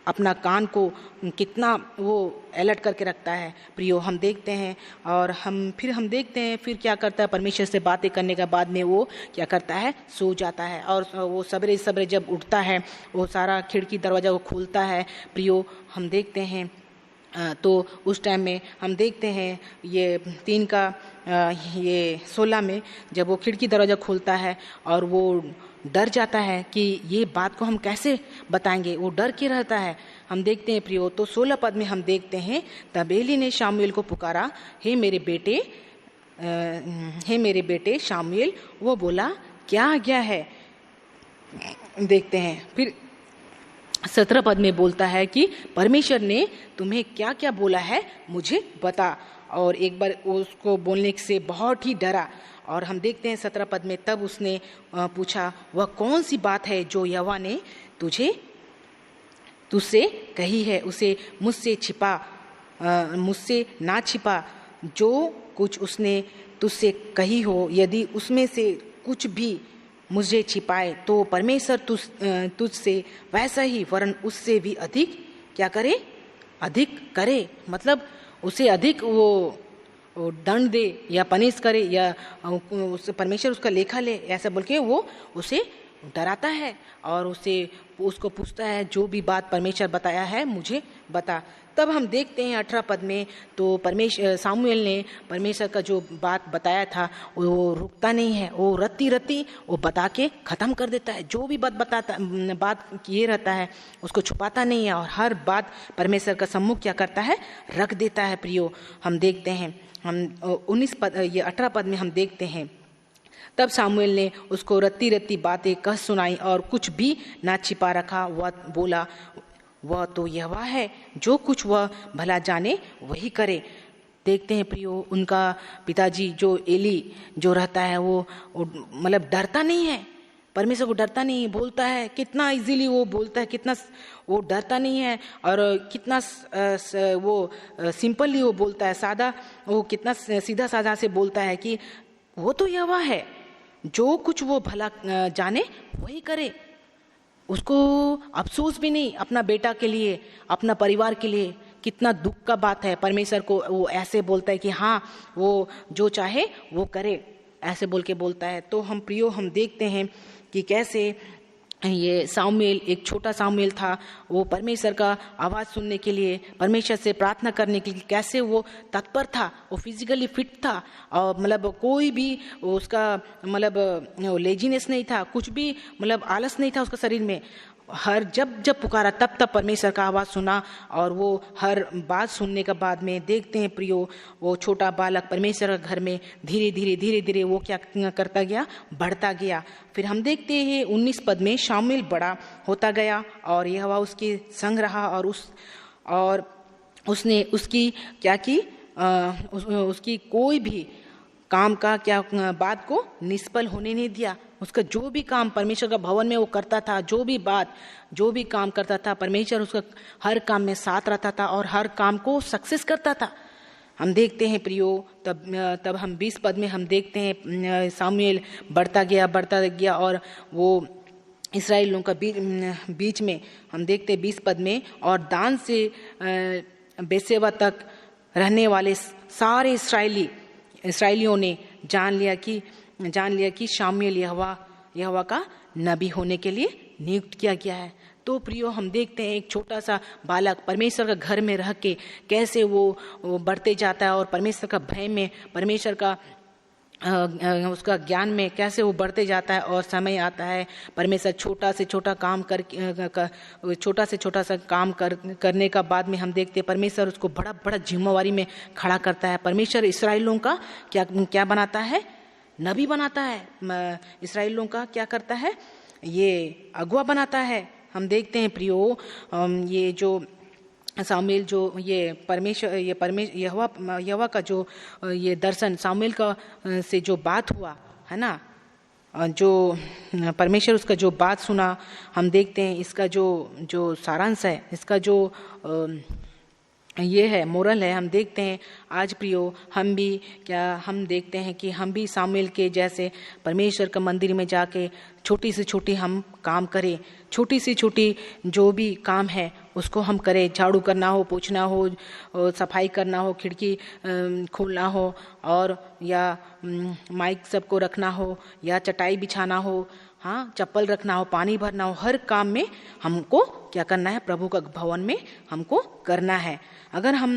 अपना कान को कितना वो अलर्ट करके रखता है प्रियो, हम देखते हैं। और हम देखते हैं फिर क्या करता है, परमेश्वर से बातें करने के बाद में वो क्या करता है, सो जाता है। और वो सवेरे सवेरे जब उठता है, वो सारा खिड़की दरवाज़ा वो खोलता है प्रियो, हम देखते हैं। तो उस टाइम में हम देखते हैं ये 16 में जब वो खिड़की दरवाज़ा खोलता है और वो डर जाता है कि ये बात को हम कैसे बताएंगे, वो डर के रहता है। हम देखते हैं प्रियो, तो 16 पद में हम देखते हैं, तब एली ने शामुएल को पुकारा, हे मेरे बेटे शामुएल। वो बोला, क्या आज्ञा है? देखते हैं फिर 17 पद में बोलता है कि परमेश्वर ने तुम्हें क्या क्या बोला है मुझे बता। और एक बार उसको बोलने से बहुत ही डरा। और हम देखते हैं 17 पद में, तब उसने पूछा, वह कौन सी बात है जो यहोवा ने तुझसे कही है, उसे मुझसे ना छिपा। जो कुछ उसने तुझसे कही हो, यदि उसमें से कुछ भी मुझे छिपाए तो परमेश्वर तुझसे वैसा ही वरन उससे भी अधिक क्या करे, अधिक करे। मतलब उसे अधिक वो दंड दे या पनिश करे या उससे परमेश्वर उसका लेखा ले, ऐसा बोल के वो उसे डराता है और उसको पूछता है, जो भी बात परमेश्वर बताया है मुझे बता। तब हम देखते हैं 18 पद में, तो सामुएल ने परमेश्वर का जो बात बताया था वो रुकता नहीं है, वो रत्ती वो बता के ख़त्म कर देता है। जो भी बात किए रहता है उसको छुपाता नहीं है और हर बात परमेश्वर का सम्मुख क्या करता है, रख देता है प्रियो। हम देखते हैं 18 पद में हम देखते हैं, तब सामुएल ने उसको रत्ती बातें कह सुनाई और कुछ भी ना छिपा रखा। वह बोला, वह तो यहोवा है, जो कुछ वह भला जाने वही करे। देखते हैं प्रियो, उनका पिताजी जो एली जो रहता है वो मतलब डरता नहीं है, परमेश्वर को डरता नहीं, बोलता है कितना इजीली वो बोलता है, कितना वो डरता नहीं है और कितना वो सिंपली वो बोलता है, सादा वो कितना सीधा साधा से बोलता है कि वो तो यहोवा है, जो कुछ वो भला जाने वही करे। उसको अफसोस भी नहीं अपना बेटा के लिए, अपना परिवार के लिए। कितना दुख का बात है, परमेश्वर को वो ऐसे बोलता है कि हाँ वो जो चाहे वो करे, ऐसे बोल के बोलता है। तो हम प्रियो हम देखते हैं कि कैसे ये सामुएल एक छोटा सामुएल था, वो परमेश्वर का आवाज़ सुनने के लिए, परमेश्वर से प्रार्थना करने के लिए कैसे वो तत्पर था, वो फिजिकली फिट था और मतलब कोई भी उसका मतलब लेजीनेस नहीं था, कुछ भी मतलब आलस नहीं था उसका शरीर में। हर जब पुकारा तब परमेश्वर का आवाज़ सुना और वो हर बात सुनने के बाद में देखते हैं प्रियो, वो छोटा बालक परमेश्वर के घर में धीरे धीरे वो क्या करता गया, बढ़ता गया। फिर हम देखते हैं 19 पद में, शामुएल बड़ा होता गया और यहोवा उसके संग रहा और उसने उसकी क्या की, उसकी कोई भी काम का क्या बात को निष्फल होने नहीं दिया। उसका जो भी काम परमेश्वर का भवन में वो करता था, जो भी काम करता था, परमेश्वर उसका हर काम में साथ रहता था और हर काम को सक्सेस करता था। हम देखते हैं प्रियो, तब हम 20 पद में हम देखते हैं सामुएल बढ़ता गया और वो इस्राएलियों का बीच में हम देखते हैं 20 पद में, और दान से बेसेवा तक रहने वाले सारे इसराइलियों ने जान लिया कि शामुएल यहोवा का नबी होने के लिए नियुक्त किया गया है। तो प्रियो हम देखते हैं एक छोटा सा बालक परमेश्वर का घर में रह के कैसे वो बढ़ते जाता है और परमेश्वर का भय में, परमेश्वर का उसका ज्ञान में कैसे वो बढ़ते जाता है। और समय आता है परमेश्वर छोटा से छोटा सा काम करने का बाद में हम देखते हैं परमेश्वर उसको बड़ा जिम्मेवारी में खड़ा करता है। परमेश्वर इसराइलियों का क्या बनाता है, नबी बनाता है। इसराइलियों का क्या करता है, ये अगुआ बनाता है। हम देखते हैं प्रियो, ये जो सामुएल जो यहोवा का जो ये दर्शन सामुएल का से जो बात हुआ है ना, जो परमेश्वर उसका जो बात सुना, हम देखते हैं इसका जो सारांश है, इसका जो ये है मोरल है। हम देखते हैं आज प्रियो हम देखते हैं कि हम भी सामुएल के जैसे परमेश्वर का मंदिर में जाके छोटी से छोटी हम काम करें, छोटी से छोटी जो भी काम है उसको हम करें। झाड़ू करना हो, पोंछना हो, सफाई करना हो, खिड़की खोलना हो, और या माइक सबको रखना हो, या चटाई बिछाना हो, हाँ चप्पल रखना हो, पानी भरना हो, हर काम में हमको क्या करना है? प्रभु का भवन में हमको करना है। अगर हम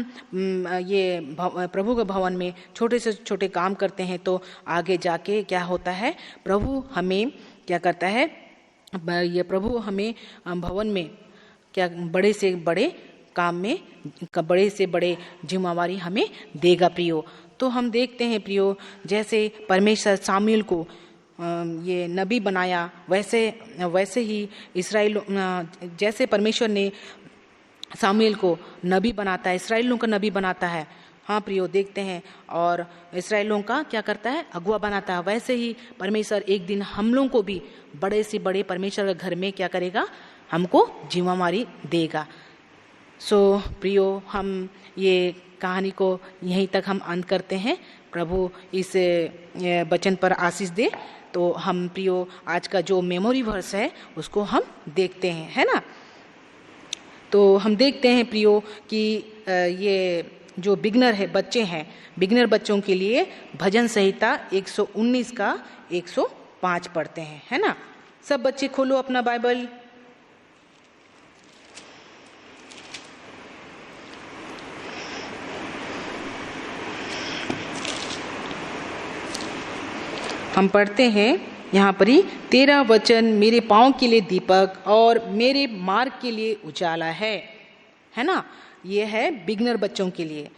ये प्रभु के भवन में छोटे से छोटे काम करते हैं तो आगे जाके क्या होता है? प्रभु हमें क्या करता है? ये प्रभु हमें भवन में क्या बड़े से बड़े काम में बड़े से बड़े जिम्मेवारी हमें देगा प्रियो। तो हम देखते हैं प्रियो, जैसे परमेश्वर सामुएल को ये नबी बनाया, वैसे ही इस्राएल, जैसे परमेश्वर ने सामुएल को नबी बनाता है, इसराइलों का नबी बनाता है। हाँ प्रियो, देखते हैं, और इसराइलों का क्या करता है? अगुआ बनाता है। वैसे ही परमेश्वर एक दिन हम लोगों को भी बड़े से बड़े परमेश्वर के घर में क्या करेगा? हमको जिम्मेवारी देगा। सो प्रियो, हम ये कहानी को यहीं तक हम अंत करते हैं। प्रभु इस वचन पर आशीष दे। तो हम प्रियो आज का जो मेमोरी वर्स है उसको हम देखते हैं, है ना। तो हम देखते हैं प्रियो कि ये जो बिगनर है बच्चे हैं, बिगनर बच्चों के लिए भजन संहिता 119 का 105 पढ़ते हैं, है ना। सब बच्चे खोलो अपना बाइबल। हम पढ़ते हैं यहाँ पर ही, तेरा वचन मेरे पाँव के लिए दीपक और मेरे मार्ग के लिए उजाला है ना। ये है बिगनर बच्चों के लिए।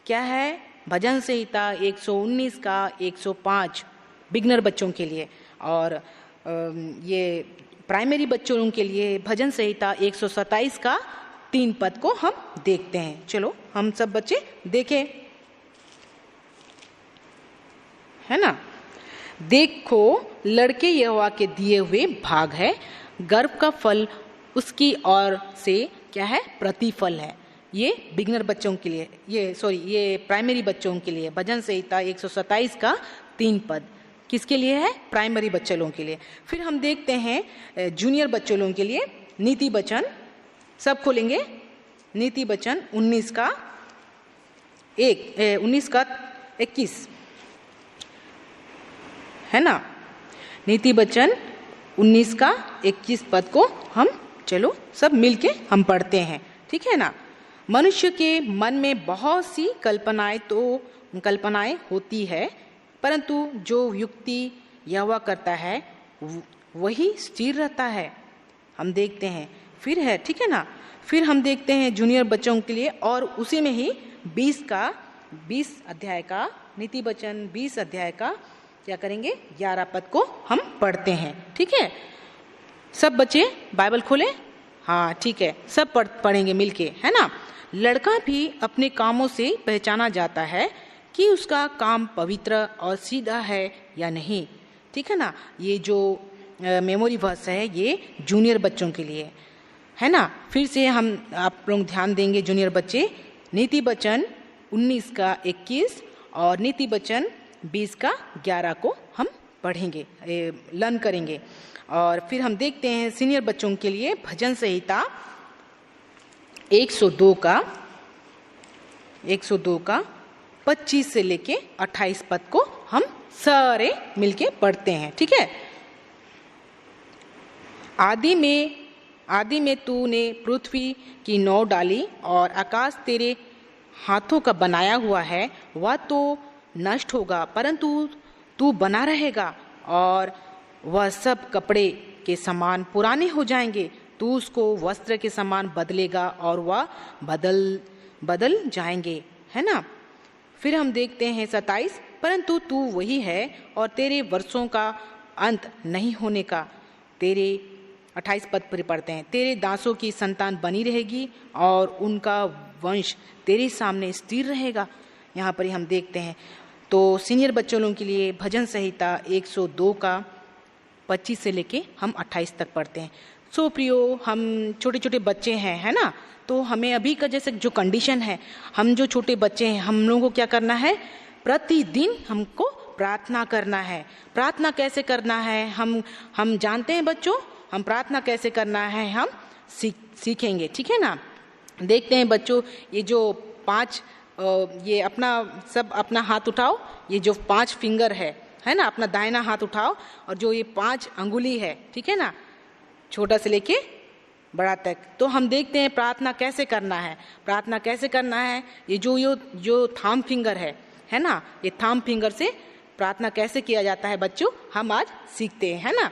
क्या है? भजन संहिता 119 का 105 बिगनर बच्चों के लिए। और ये प्राइमरी बच्चों के लिए भजन संहिता 127 का 3 पद को हम देखते हैं। चलो हम सब बच्चे देखें, है ना। देखो, लड़के यहोवा के दिए हुए भाग है, गर्भ का फल उसकी ओर से क्या है? प्रतिफल है। ये बिगनर बच्चों के लिए, ये प्राइमरी बच्चों के लिए भजन संहिता 127 का 3 पद किसके लिए है? प्राइमरी बच्चों के लिए। फिर हम देखते हैं जूनियर बच्चों के लिए नीति वचन। सब खोलेंगे नीति वचन 19 का 21, है ना। नीति वचन 19 का 21 पद को हम चलो सब मिलके हम पढ़ते हैं, ठीक है ना। मनुष्य के मन में बहुत सी कल्पनाएं होती है, परंतु जो युक्ति यहोवा करता है वही स्थिर रहता है। हम देखते हैं फिर है, ठीक है ना। फिर हम देखते हैं जूनियर बच्चों के लिए, और उसी में ही 20 अध्याय का नीति वचन 20 अध्याय का क्या करेंगे? 11 पद को हम पढ़ते हैं, ठीक है। सब बच्चे बाइबल खोले, हाँ ठीक है, सब पढ़ेंगे मिलके, है ना। लड़का भी अपने कामों से पहचाना जाता है कि उसका काम पवित्र और सीधा है या नहीं, ठीक है ना। ये जो मेमोरी वर्स है ये जूनियर बच्चों के लिए, है ना। फिर से हम आप लोग ध्यान देंगे जूनियर बच्चे, नीति वचन 19 का 21 और नीति वचन 20 का 11 को हम पढ़ेंगे, लर्न करेंगे। और फिर हम देखते हैं सीनियर बच्चों के लिए भजन संहिता 102 का 25 से लेके 28 पद को हम सारे मिलके पढ़ते हैं, ठीक है। आदि में तूने पृथ्वी की नौ डाली और आकाश तेरे हाथों का बनाया हुआ है। वह तो नष्ट होगा परंतु तू बना रहेगा, और वह सब कपड़े के समान पुराने हो जाएंगे। तू उसको वस्त्र के समान बदलेगा और वह बदल जाएंगे, है ना। फिर हम देखते हैं 27, परंतु तू वही है और तेरे वर्षों का अंत नहीं होने का। तेरे 28 पद पर पढ़ते हैं, तेरे दासों की संतान बनी रहेगी और उनका वंश तेरे सामने स्थिर रहेगा। यहाँ पर हम देखते हैं। तो सीनियर बच्चों के लिए भजन संहिता 102 का 25 से लेके हम 28 तक पढ़ते हैं। सो प्रियो, हम छोटे छोटे बच्चे हैं, है ना, तो हमें अभी का जैसे जो कंडीशन है, हम जो छोटे बच्चे हैं, हम लोगों को क्या करना है, प्रतिदिन हमको प्रार्थना करना है। प्रार्थना कैसे करना है हम जानते हैं बच्चों, हम प्रार्थना कैसे करना है हम सीखेंगे, ठीक है ना। देखते हैं बच्चों, ये जो 5 ये अपना हाथ उठाओ, ये जो 5 फिंगर है ना, अपना दाहिना हाथ उठाओ और जो ये 5 अंगुली है, ठीक है ना, छोटा से लेके बड़ा तक। तो हम देखते हैं प्रार्थना कैसे करना है। प्रार्थना कैसे करना है, ये जो थंब फिंगर है ना, ये थंब फिंगर से प्रार्थना कैसे किया जाता है बच्चों, हम आज सीखते हैं, है ना।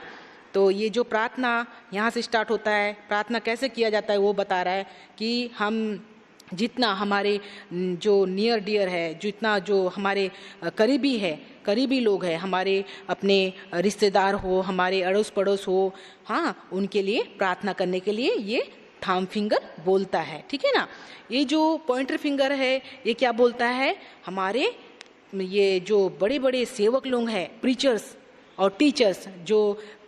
तो ये जो प्रार्थना यहाँ से स्टार्ट होता है, प्रार्थना कैसे किया जाता है वो बता रहा है कि हम जितना हमारे जो नियर डियर है, जितना जो हमारे करीबी लोग हैं, हमारे अपने रिश्तेदार हो, हमारे अड़ोस पड़ोस हो, हाँ, उनके लिए प्रार्थना करने के लिए ये थंब फिंगर बोलता है, ठीक है ना। ये जो पॉइंटर फिंगर है, ये क्या बोलता है, हमारे ये जो बड़े बड़े सेवक लोग हैं, प्रीचर्स और टीचर्स, जो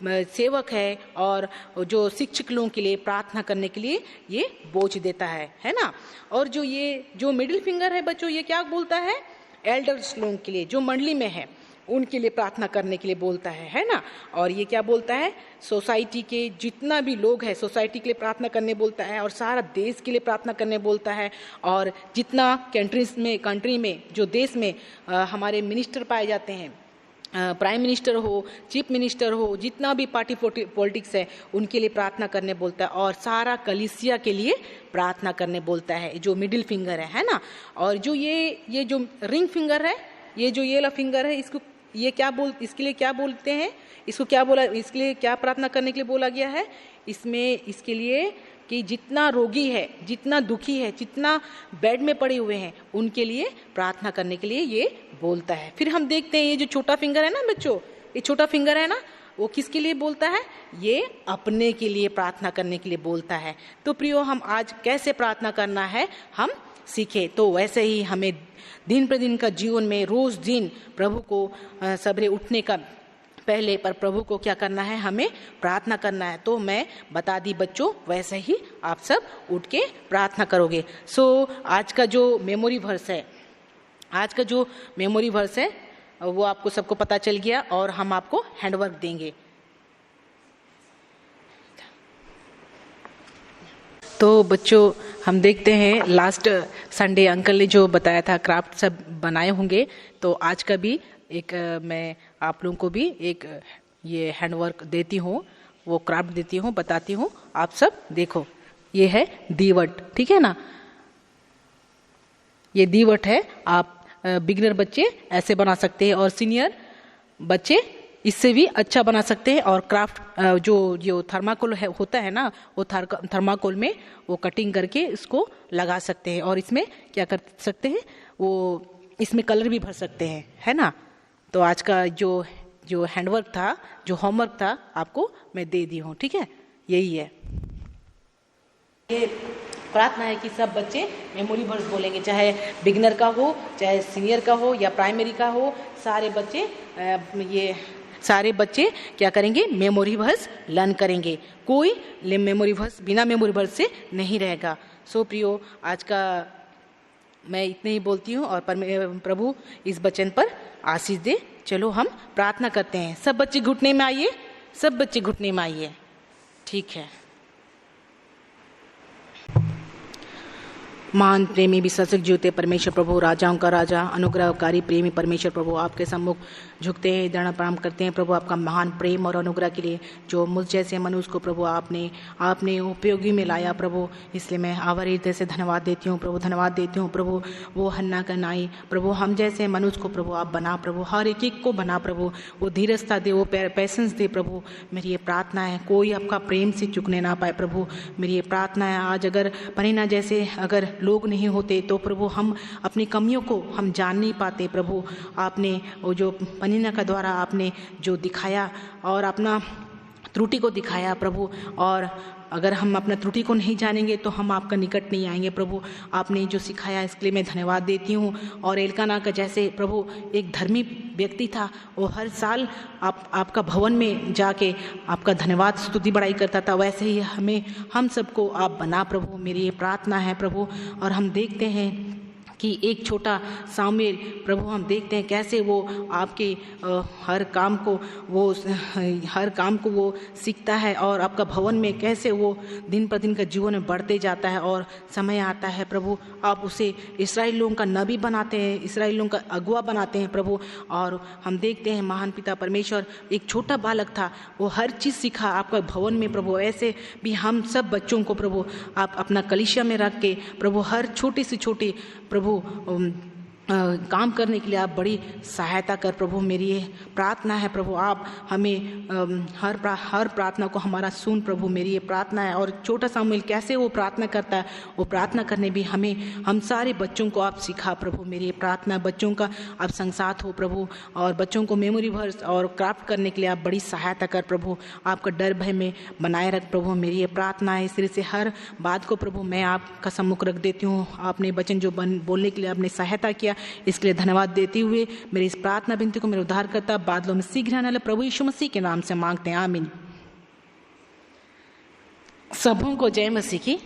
सेवक है और जो शिक्षक लोगों के लिए प्रार्थना करने के लिए ये बोझ देता है ना। और जो मिडिल फिंगर है बच्चों, ये क्या बोलता है, एल्डर्स लोगों के लिए, जो मंडली में है उनके लिए प्रार्थना करने के लिए बोलता है ना। और ये क्या बोलता है, सोसाइटी के जितना भी लोग हैं, सोसाइटी के लिए प्रार्थना करने बोलता है, और सारा देश के लिए प्रार्थना करने बोलता है। और जितना कंट्री में जो देश में हमारे मिनिस्टर पाए जाते हैं, प्राइम मिनिस्टर हो, चीफ मिनिस्टर हो, जितना भी पार्टी पॉलिटिक्स है, उनके लिए प्रार्थना करने बोलता है। और सारा कलीसिया के लिए प्रार्थना करने बोलता है, जो मिडिल फिंगर है ना। और जो ये जो रिंग फिंगर है, ये जो ये वाला फिंगर है, इसके लिए क्या बोलते हैं, इसके लिए क्या प्रार्थना करने के लिए बोला गया है, इसके लिए कि जितना रोगी है, जितना दुखी है, जितना बेड में पड़े हुए हैं, उनके लिए प्रार्थना करने के लिए ये बोलता है। फिर हम देखते हैं ये जो छोटा फिंगर है ना बच्चों, ये छोटा फिंगर है ना, वो किसके लिए बोलता है, ये अपने के लिए प्रार्थना करने के लिए बोलता है। तो प्रियो, हम आज कैसे प्रार्थना करना है हम सीखे। तो वैसे ही हमें दिन प्रतिदिन का जीवन में रोज दिन प्रभु को सवेरे उठने का पहले पर प्रभु को क्या करना है, हमें प्रार्थना करना है। तो मैं बता दी बच्चों, वैसे ही आप सब उठ के प्रार्थना करोगे। आज का जो मेमोरी वर्स है वो आपको सबको पता चल गया, और हम आपको हैंडवर्क देंगे। तो बच्चों, हम देखते हैं लास्ट संडे अंकल ने जो बताया था, क्राफ्ट सब बनाए होंगे, तो आज का भी एक मैं आप लोगों को भी एक ये हैंडवर्क देती हूँ, वो क्राफ्ट देती हूँ, बताती हूँ। आप सब देखो, ये है दीवट, ठीक है ना, ये दीवट है। आप बिगिनर बच्चे ऐसे बना सकते हैं, और सीनियर बच्चे इससे भी अच्छा बना सकते हैं। और क्राफ्ट जो थर्माकोल होता है ना, वो थर्माकोल में वो कटिंग करके इसको लगा सकते हैं, और इसमें क्या कर सकते हैं, वो इसमें कलर भी भर सकते हैं, है ना। तो आज का जो हैंडवर्क था, जो होमवर्क था, आपको मैं दे दी हूँ, ठीक है, यही है। ये प्रार्थना है कि सब बच्चे मेमोरी वर्स बोलेंगे, चाहे बिगिनर का हो, चाहे सीनियर का हो, या प्राइमरी का हो, सारे बच्चे क्या करेंगे, मेमोरी वर्स लर्न करेंगे। कोई मेमोरी वर्स बिना मेमोरी वर्स से नहीं रहेगा। सो प्रियो, आज का मैं इतने ही बोलती हूँ, और प्रभु इस वचन पर आशीष दे। चलो हम प्रार्थना करते हैं। सब बच्चे घुटने में आइए, ठीक है। महान प्रेमी विश्वासक ज्योति परमेश्वर प्रभु, राजाओं का राजा, अनुग्रहकारी प्रेमी परमेश्वर प्रभु, आपके सम्मुख झुकते हैं, दंड प्रणाम करते हैं प्रभु, आपका महान प्रेम और अनुग्रह के लिए, जो मुझ जैसे मनुष्य को प्रभु आपने उपयोगी में लाया प्रभु, इसलिए मैं आभार हृदय से धन्यवाद देती हूँ प्रभु, धन्यवाद देती हूँ प्रभु। वो हन्ना का नाई प्रभु, हम जैसे मनुष्य को प्रभु आप बना प्रभु, हर एक को बना प्रभु, वो धीरजता दे, वो पैसेंस दे प्रभु। मेरी ये प्रार्थना है, कोई आपका प्रेम से चुकने ना पाए प्रभु। मेरी ये प्रार्थना है, आज अगर पनीना जैसे अगर लोग नहीं होते तो प्रभु हम अपनी कमियों को हम जान नहीं पाते प्रभु। आपने वो जो पनीना का द्वारा आपने जो दिखाया और अपना त्रुटि को दिखाया प्रभु, और अगर हम अपना त्रुटि को नहीं जानेंगे तो हम आपका निकट नहीं आएंगे। प्रभु आपने जो सिखाया इसके लिए मैं धन्यवाद देती हूँ। और एल्काना का जैसे प्रभु एक धर्मी व्यक्ति था, वो हर साल आपका भवन में जाके आपका धन्यवाद स्तुति बड़ाई करता था, वैसे ही हम सबको आप बना प्रभु, मेरी ये प्रार्थना है प्रभु। और हम देखते हैं कि एक छोटा सामुएल प्रभु, हम देखते हैं कैसे वो आपके हर काम को वो सीखता है और आपका भवन में कैसे वो दिन पर दिन का जीवन में बढ़ते जाता है। और समय आता है प्रभु आप उसे इस्राएल लोगों का नबी बनाते हैं, इस्राएल लोगों का अगुआ बनाते हैं प्रभु। और हम देखते हैं महान पिता परमेश्वर एक छोटा बालक था, वो हर चीज़ सीखा आपका भवन में प्रभु। ऐसे भी हम सब बच्चों को प्रभु आप अपना कलीसिया में रख के प्रभु हर छोटी से छोटी प्रभु काम करने के लिए आप बड़ी सहायता कर प्रभु। मेरी ये प्रार्थना है प्रभु, आप हमें हर प्रार्थना को हमारा सुन प्रभु, मेरी ये प्रार्थना है। और छोटा सामुएल कैसे वो प्रार्थना करता है, वो प्रार्थना करने भी हम सारे बच्चों को आप सिखा प्रभु। मेरी ये प्रार्थना, बच्चों का आप संग साथ हो प्रभु, और बच्चों को मेमोरी वर्स और क्राफ्ट करने के लिए आप बड़ी सहायता कर प्रभु, आपका डर भय में बनाए रख प्रभु। मेरी ये प्रार्थना है। इस तरह से हर बात को प्रभु मैं आपका सम्मुख रख देती हूँ। आपने वचन जो बोलने के लिए आपने सहायता किया, इसके लिए धन्यवाद देते हुए मेरी इस प्रार्थना विनती को मेरे उद्धारकर्ता बादलों में शीघ्र आने वाले प्रभु यीशु मसीह के नाम से मांगते हैं, आमीन। सबों को जय मसीह की।